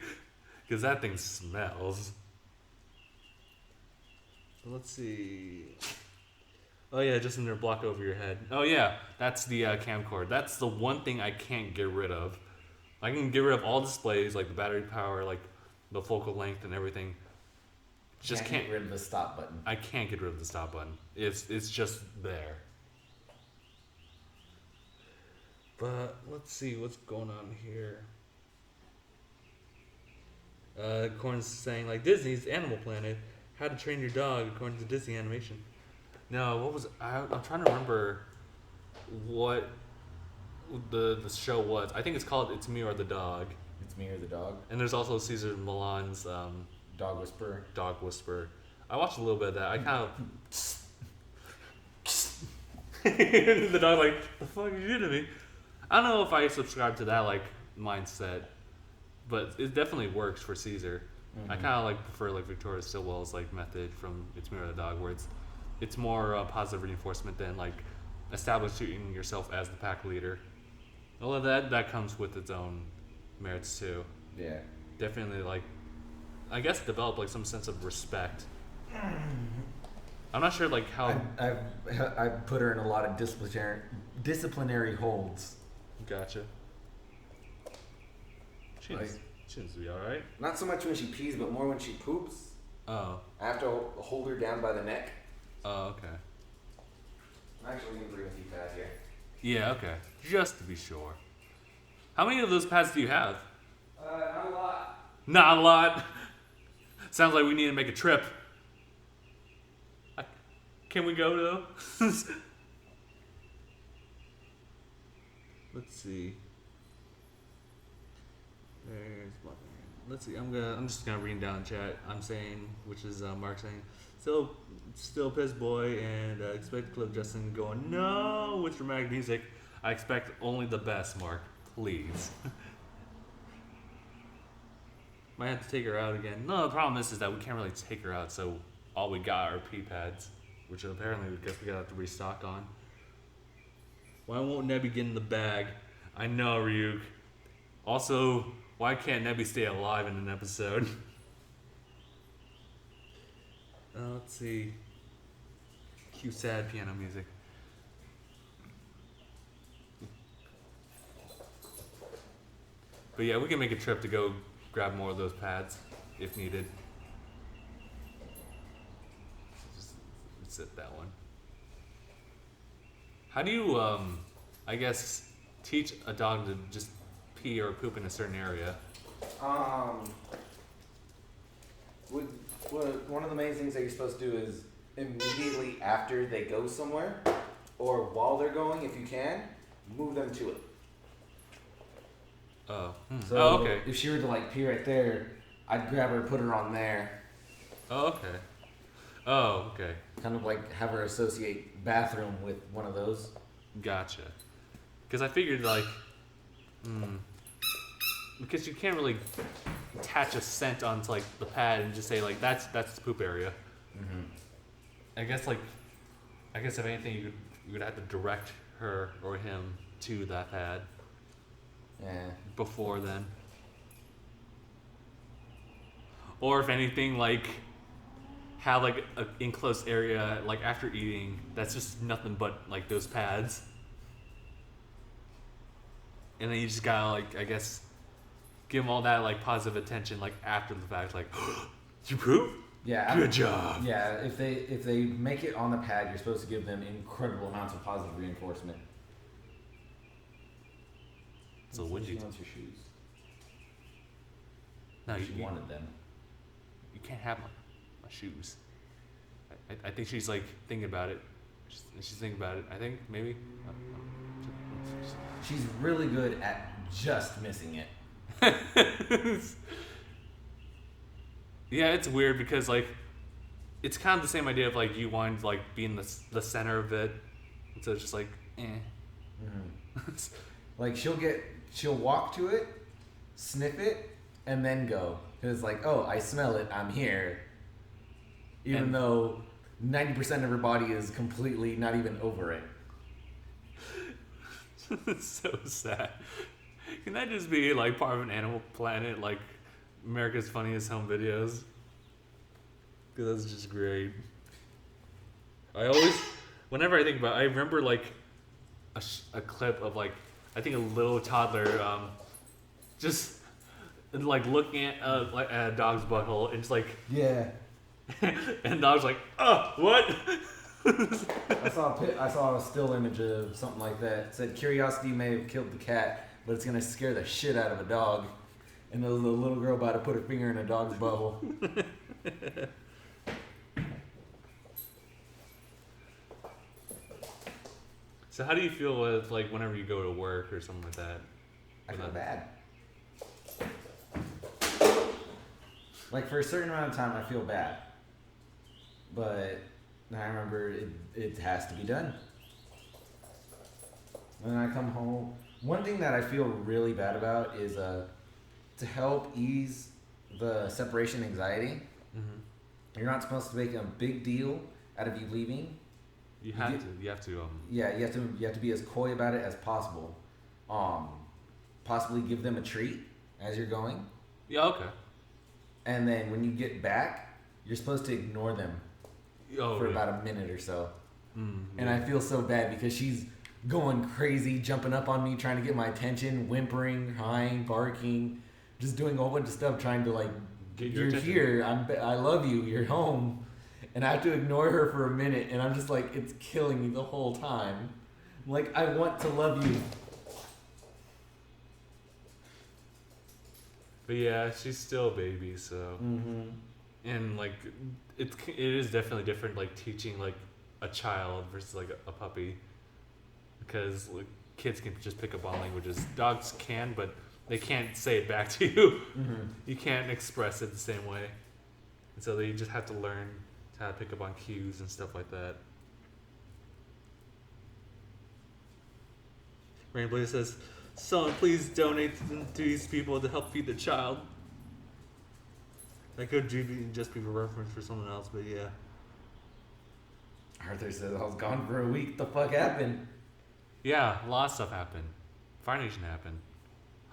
A: because that thing smells. Let's see. Oh yeah, just in there, block over your head. Oh yeah, that's the camcorder. That's the one thing I can't get rid of. I can get rid of all displays, like the battery power, like the focal length and everything. Just can't
B: get rid of the stop button.
A: I can't get rid of the stop button. It's just there. But let's see what's going on here. Corn's saying like Disney's Animal Planet, How to Train Your Dog according to Disney Animation. No, what was I'm trying to remember what the show was. I think it's called It's Me or the Dog.
B: It's Me or the Dog.
A: And there's also Cesar Millan's
B: Dog Whisperer.
A: Dog Whisperer. I watched a little bit of that. I kind of the dog like, the fuck are you doing to me? I don't know if I subscribe to that like mindset, but it definitely works for Caesar. Mm-hmm. I kind of like prefer like Victoria Stilwell's like method from It's Me or the Dog, where it's more positive reinforcement than like establishing yourself as the pack leader. Although that comes with its own merits too.
B: Yeah.
A: Definitely like, I guess develop like some sense of respect. I'm not sure like how.
B: I've put her in a lot of disciplinary holds.
A: Gotcha. She seems to be all right.
B: Not so much when she pees, but more when she poops.
A: Oh.
B: I have to hold her down by the neck.
A: Oh, okay.
B: I'm actually gonna bring a few pads here.
A: Yeah, okay. Just to be sure. How many of those pads do you have?
B: Not a lot.
A: Not a lot. Sounds like we need to make a trip. Can we go though? Let's see. There's one. Let's see. I'm just gonna read down the chat. I'm saying, which is Mark saying, still piss boy, and expect Cliff Justin going no with dramatic music. I expect only the best, Mark. Please. Might have to take her out again. No, the problem is that we can't really take her out, so all we got are pee pads, which apparently we guess we gotta have to restock on. Why won't Nebby get in the bag? I know, Ryuk. Also, why can't Nebby stay alive in an episode? Let's see. Cue sad piano music. But yeah, we can make a trip to go grab more of those pads if needed. Just sit that one. How do you, I guess, teach a dog to just pee or poop in a certain area?
B: One of the main things that you're supposed to do is immediately after they go somewhere, or while they're going, if you can, move them to it.
A: Oh.
B: So
A: Oh, okay.
B: if she were to like pee right there, I'd grab her, put her on there.
A: Oh, okay. Oh, okay.
B: Kind of like have her associate bathroom with one of those.
A: Gotcha. Because I figured like, because you can't really attach a scent onto like the pad and just say like that's the poop area.
B: Mm-hmm.
A: I guess if anything you would have to direct her or him to that pad.
B: Yeah.
A: Before then. Or if anything, like have like an enclosed area like after eating that's just nothing but like those pads. And then you just gotta like, I guess, give them all that like positive attention like after the fact, like, did you poop?
B: Yeah.
A: Good job.
B: Yeah, if they make it on the pad, you're supposed to give them incredible amounts of positive reinforcement.
A: So what did you
B: She
A: do?
B: wants your shoes.
A: No,
B: She wanted them.
A: You can't have my shoes. I think she's like thinking about it. She's thinking about it. I think maybe.
B: She's really good at just missing it.
A: Yeah, it's weird because like it's kind of the same idea of like you want to like be in the center of it. So it's just like,
B: Mm-hmm. Like she'll walk to it, sniff it, and then go. Cause it's like, oh, I smell it, I'm here. Even though 90% of her body is completely not even over it.
A: It's so sad. Can that just be like part of an Animal Planet, like America's Funniest Home Videos? Because that's just great. I always, whenever I think about it, I remember like a clip of like, I think a little toddler just like looking at a dog's butthole and just like,
B: Yeah.
A: and the dog's like, oh, what?
B: I saw a still image of something like that. It said curiosity may have killed the cat, but it's gonna scare the shit out of a dog. And there was a little girl about to put her finger in a dog's butthole.
A: So how do you feel with like whenever you go to work or something like that?
B: I feel bad. Like for a certain amount of time, I feel bad. But I remember it has to be done. When I come home, one thing that I feel really bad about is to help ease the separation anxiety.
A: Mm-hmm.
B: You're not supposed to make a big deal out of you leaving.
A: You have to.
B: Yeah, you have to be as coy about it as possible. Possibly give them a treat as you're going.
A: Yeah. Okay.
B: And then when you get back, you're supposed to ignore them for about a minute or so.
A: Mm-hmm.
B: And I feel so bad because she's going crazy, jumping up on me, trying to get my attention, whimpering, crying, barking, just doing a whole bunch of stuff, trying to like, you're here, I love you, you're home. And I have to ignore her for a minute, and I'm just like, it's killing me the whole time. Like, I want to love you.
A: But yeah, she's still a baby, so.
B: Mm-hmm.
A: And like, it is definitely different, like teaching like a child versus like a puppy, because like, kids can just pick up on languages. Dogs can, but they can't say it back to you.
B: Mm-hmm.
A: You can't express it the same way, and so they just have to learn how to pick up on cues and stuff like that. Rainbow says, "Someone please donate to these people to help feed the child." That could just be a reference for someone else, but yeah.
B: Arthur says, I was gone for a week. The fuck happened?
A: Yeah, a lot of stuff happened. Fire Nation happened.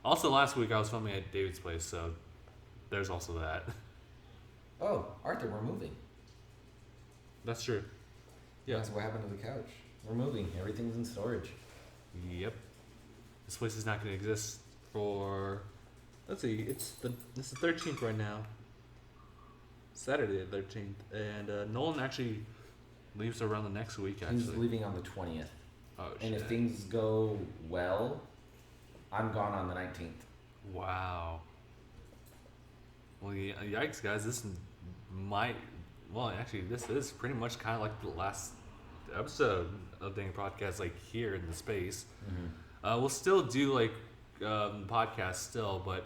A: Also, last week I was filming at David's place, so there's also that.
B: Oh, Arthur, we're moving.
A: That's true. Yeah.
B: That's what happened to the couch. We're moving. Everything's in storage.
A: Yep. This place is not going to exist for. Let's see. It's the 13th right now. Saturday the 13th, and Nolan actually leaves around the next week. Actually,
B: He's leaving on the 20th.
A: Oh shit.
B: And if things go well, I'm gone on the 19th.
A: Wow. Well, yeah, yikes, guys! This might well, actually, this is pretty much kind of like the last episode of DangIT Prodcast, like here in the space. We'll still do like podcasts still, but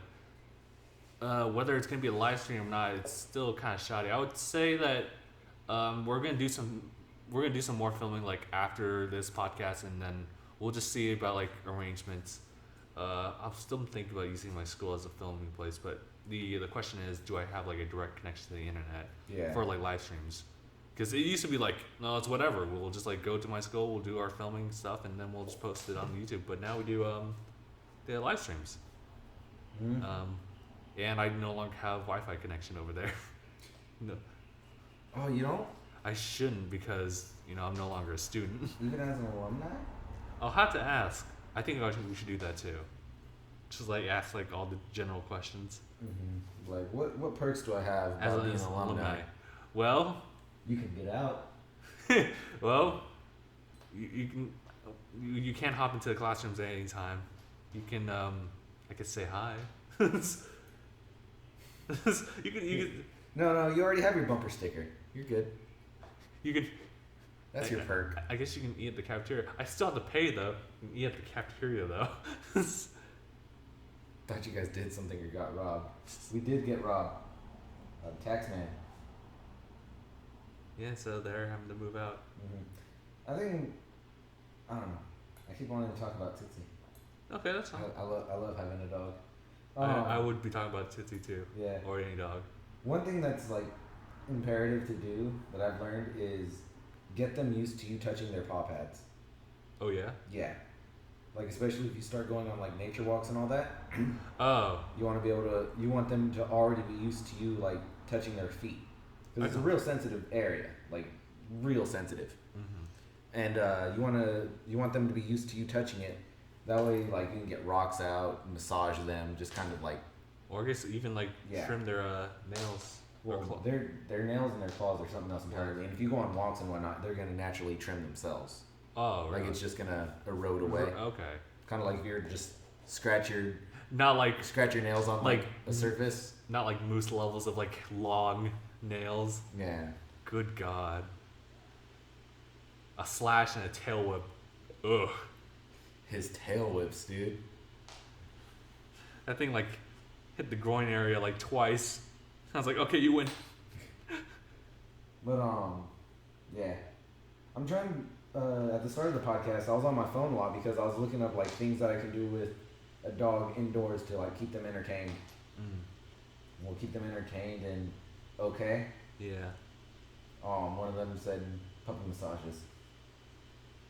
A: whether it's gonna be a live stream or not, it's still kind of shoddy. I would say that we're gonna do some more filming like after this podcast, and then we'll just see about like arrangements. I'm still thinking about using my school as a filming place, but the question is, do I have like a direct connection to the internet for like live streams? Because it used to be like, no, it's whatever. We'll just like go to my school, we'll do our filming stuff, and then we'll just post it on YouTube. But now we do the live streams. And I no longer have Wi-Fi connection over there. No.
B: Oh, you don't?
A: I shouldn't, because I'm no longer a student.
B: Even as an alumni?
A: I'll have to ask. I think we should do that too. Just like ask like all the general questions.
B: Like what perks do I have
A: As
B: being an alumni?
A: Well,
B: You can get out.
A: well, you can't hop into the classrooms at any time. You can I could say hi. you can
B: No, you already have your bumper sticker. You're good.
A: you can.
B: That's your perk.
A: I guess you can eat at the cafeteria. I still have to pay though. You can eat at the cafeteria though.
B: Thought you guys did something or got robbed. We did get robbed. Taxman.
A: Yeah, so they're having to move out.
B: I don't know. I keep wanting to talk about Tootsie.
A: Okay, that's fine.
B: I love having a dog.
A: I would be talking about Tootsie too.
B: Yeah.
A: Or any dog.
B: One thing that's like imperative to do that I've learned is get them used to you touching their paw pads.
A: Oh yeah?
B: Yeah. Like especially if you start going on like nature walks and all that.
A: Oh.
B: You want them to already be used to you like touching their feet. Because it's a real sensitive area, like real sensitive. And you want them to be used to you touching it. That way, like you can get rocks out, massage them, just kind of like.
A: Or I guess even like trim their nails.
B: Well, their nails and their claws are something else entirely. And if you go on walks and whatnot, they're gonna naturally trim themselves.
A: Oh, right.
B: Like it's just gonna erode away.
A: Okay.
B: Kind of like if you're just scratch your nails on like a surface.
A: Not like moose levels of like long nails.
B: Yeah.
A: Good God. A slash and a tail whip. Ugh.
B: His tail whips, dude.
A: That thing like hit the groin area like twice. I was like, okay, you win.
B: But yeah. I'm trying at the start of the podcast, I was on my phone a lot because I was looking up like things that I can do with a dog indoors to like keep them entertained. We'll keep them entertained and okay.
A: Yeah.
B: One of them said puppy massages.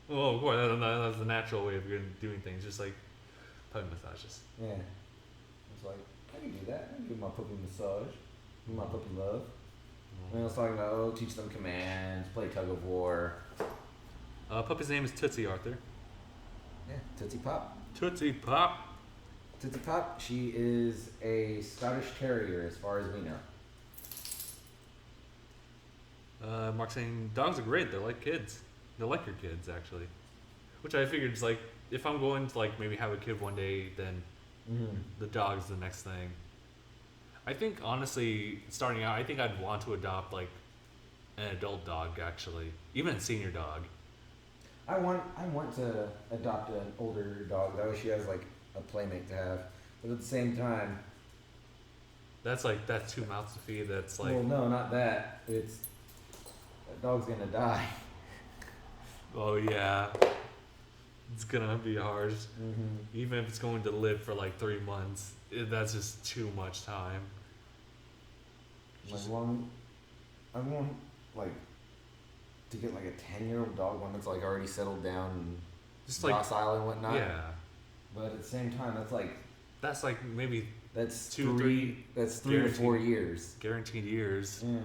A: Well, of course, that's the natural way of doing things, just like puppy massages.
B: Yeah. It's like, I can do that. I can give my puppy massage. Give my puppy love. And I was talking about, teach them commands, play tug of war.
A: Puppy's name is Tootsie, Arthur.
B: Yeah, Tootsie Pop.
A: Tootsie Pop.
B: Tootsie Pop, she is a Scottish Terrier as far as we know.
A: Mark's saying dogs are great. They're like kids. They're like your kids, actually. Which I figured is like, if I'm going to like maybe have a kid one day, then the dog's the next thing. I think honestly, starting out, I think I'd want to adopt like an adult dog, actually, even a senior dog.
B: I want to adopt an older dog. That way she has like a playmate to have. But at the same time,
A: that's 2 mouths to feed. That's like,
B: well, no, not that. It's that dog's gonna die.
A: Oh yeah, it's gonna be hard. Even if it's going to live for like 3 months, that's just too much time.
B: Like I want like to get like a 10-year-old dog, one that's like already settled down and
A: just like
B: docile and whatnot.
A: Yeah.
B: But at the same time,
A: that's like maybe
B: that's
A: 2, 3.
B: That's 3 to 4 years.
A: Guaranteed years.
B: Yeah.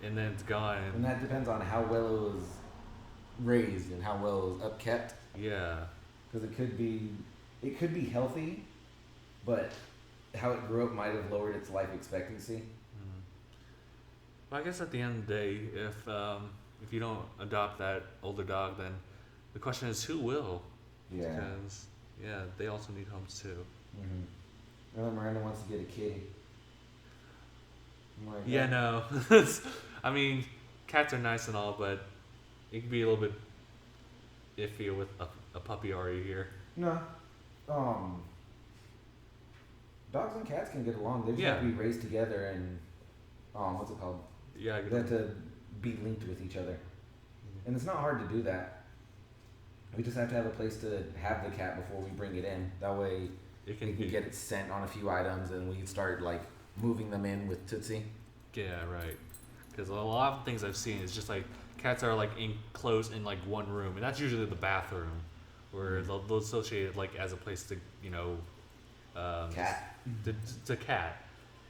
A: And then it's gone.
B: And that depends on how well it was raised and how well it was upkept.
A: Yeah.
B: Because it could be healthy, but how it grew up might have lowered its life expectancy.
A: Well, I guess at the end of the day, if you don't adopt that older dog, then the question is who will?
B: Yeah.
A: Because they also need homes too.
B: And then Miranda wants to get a kitty. Like
A: Yeah,
B: that.
A: no. I mean, cats are nice and all, but it can be a little bit iffy with a puppy already here.
B: No. Dogs and cats can get along. They just
A: Yeah.
B: have to be raised together and what's it called?
A: Yeah,
B: They have to be linked with each other. And it's not hard to do that. We just have to have a place to have the cat before we bring it in. That way
A: it
B: we can get it sent on a few items and we can start like moving them in with Tootsie.
A: Yeah, right. Because a lot of things I've seen is just like cats are like enclosed in like one room, and that's usually the bathroom, where they'll associate it like as a place to
B: Cat.
A: to cat.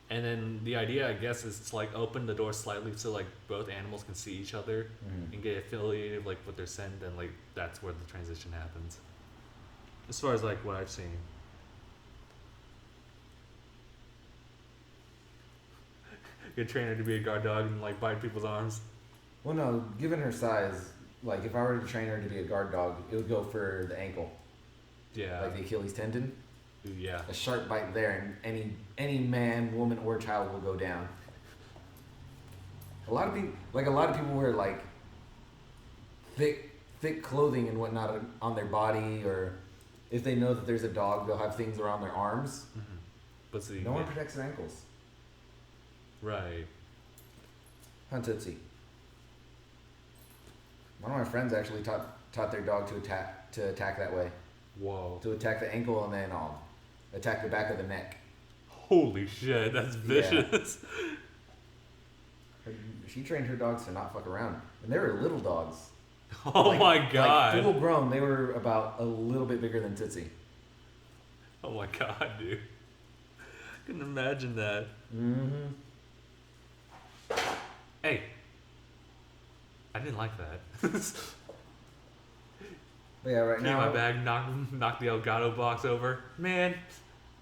A: And then the idea, I guess, is to like open the door slightly so like both animals can see each other and get affiliated like with their scent, and like that's where the transition happens. As far as like what I've seen. You train her to be a guard dog and like bite people's arms.
B: Well, no, given her size, like if I were to train her to be a guard dog, it would go for the ankle,
A: Yeah.
B: like the Achilles tendon.
A: Yeah.
B: A sharp bite there, and any man, woman, or child will go down. A lot of people wear like thick clothing and whatnot on their body, or if they know that there's a dog, they'll have things around their arms.
A: Mm-hmm. But see,
B: No one protects their ankles.
A: right.
B: Hunt Tootsie. One of my friends actually taught their dog to attack that way,
A: Whoa.
B: to attack the ankle and then attack the back of the neck.
A: Holy shit, that's vicious.
B: She trained her dogs to not fuck around, and they were little dogs.
A: Oh my god.
B: Like full grown, they were about a little bit bigger than Tootsie.
A: Oh my god, dude. I can imagine that.
B: Mm-hmm.
A: Hey. I didn't like that.
B: But yeah, right
A: Came in
B: now,
A: my bag, knocked the Elgato box over. Man.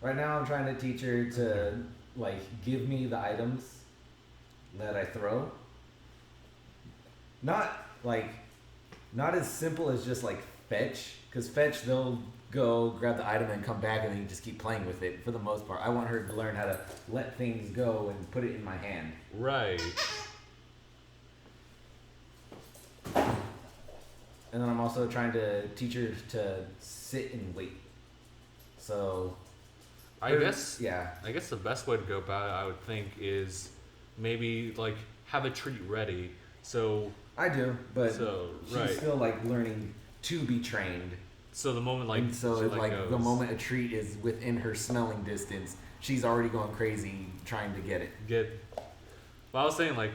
B: right now I'm trying to teach her to like give me the items that I throw. Not as simple as just like fetch, because fetch they'll go grab the item and come back and then you just keep playing with it for the most part. I want her to learn how to let things go and put it in my hand.
A: Right.
B: And then I'm also trying to teach her to sit and wait. So
A: I guess
B: yeah.
A: I guess the best way to go about it, I would think, is maybe like have a treat ready. So
B: I do, but she's
A: right.
B: still like learning to be trained.
A: So the moment like
B: And so
A: she,
B: it, like the
A: goes-
B: moment a treat is within her smelling distance, she's already going crazy trying to get it.
A: Well, I was saying like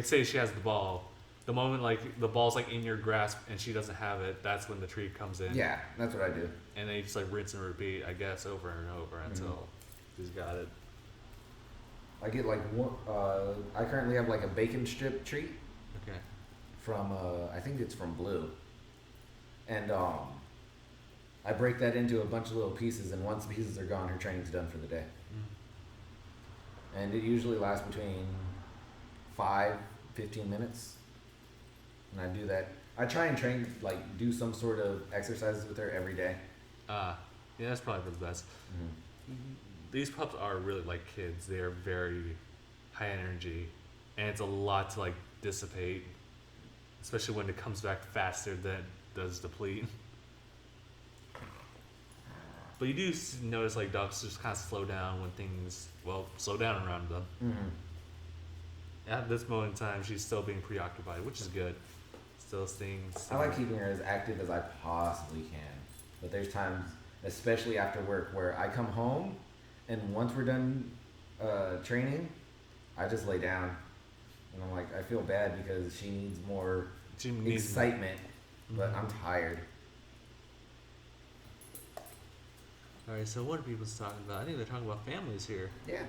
A: say she has the ball. The moment like the ball's like in your grasp and she doesn't have it, that's when the treat comes in.
B: Yeah, that's what I do.
A: And then you just like rinse and repeat, I guess, over and over until she's got it.
B: I get like one. I currently have like a bacon strip treat
A: Okay.
B: from I think it's from Blue, and I break that into a bunch of little pieces, and once the pieces are gone, her training's done for the day. And it usually lasts between 5-15 minutes. And I do that. I try and train, like, do some sort of exercises with her every day.
A: Yeah, that's probably for the best. These pups are really like kids. They are very high energy, and it's a lot to like dissipate, especially when it comes back faster than it does deplete. But you do notice like dogs just kind of slow down when things slow down around them. At this moment in time, she's still being preoccupied, which is good. Still staying.
B: I like keeping her as active as I possibly can. But there's times, especially after work, where I come home, and once we're done training, I just lay down. And I'm like, I feel bad because she needs more excitement, but I'm tired.
A: Alright, so what are people talking about? I think they're talking about families here.
B: Yeah.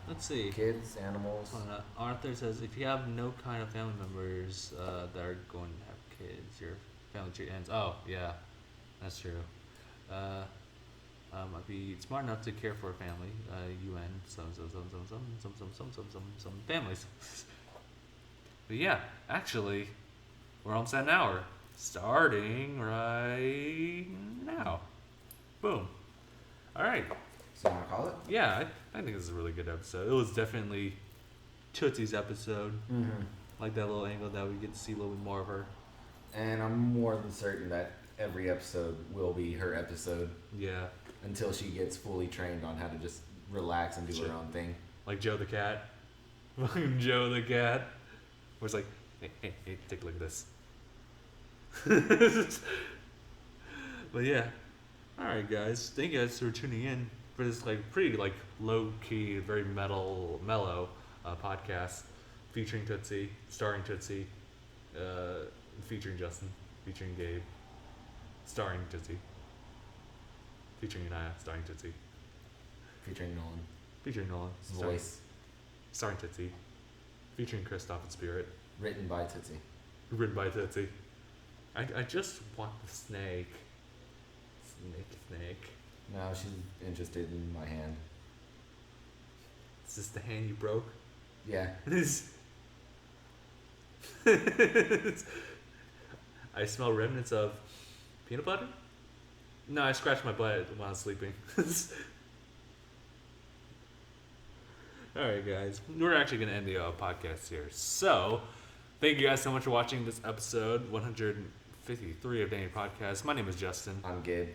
A: Let's see.
B: Kids, animals.
A: Arthur says, if you have no kind of family members that are going to have kids, your family tree ends. Oh, yeah, that's true. I'd be smart enough to care for a family. UN some families. But yeah, actually, we're almost at an hour. Starting right now. Boom. All right.
B: So you want to call it?
A: Yeah, I think this is a really good episode. It was definitely Tootsie's episode.
B: Mm-hmm.
A: Like that little angle that we get to see a little bit more of her.
B: And I'm more than certain that every episode will be her episode
A: Yeah.
B: until she gets fully trained on how to just relax and do her own thing.
A: Like Joe the cat. Fucking Joe the cat. Where it's like, hey, take a look at this. But yeah. Alright guys. Thank you guys for tuning in for this like pretty like low key, very mellow podcast featuring Tootsie, starring Tootsie, featuring Justin, featuring Gabe, starring Tootsie, featuring Anaya, starring Tootsie,
B: Featuring Nolan.
A: featuring Nolan,
B: Voice.
A: starring Tootsie, featuring Kristoff and Spirit,
B: Written by Tootsie.
A: written by Tootsie. I just want the snake. Snake.
B: No, she's interested in my hand.
A: Is this the hand you broke?
B: Yeah.
A: I smell remnants of peanut butter? No, I scratched my butt while I was sleeping. Alright, guys. We're actually going to end the podcast here. So, thank you guys so much for watching this episode 153 of DangIT Podcast. My name is Justin.
B: I'm Gabe.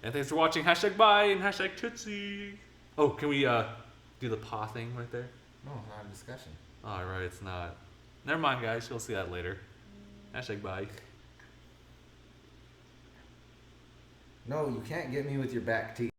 A: And thanks for watching. #bye and #Tootsie. Oh, can we do the paw thing right there?
B: No, not a discussion.
A: Alright, it's not. Never mind, guys. You'll see that later. #bye.
B: No, you can't get me with your back teeth.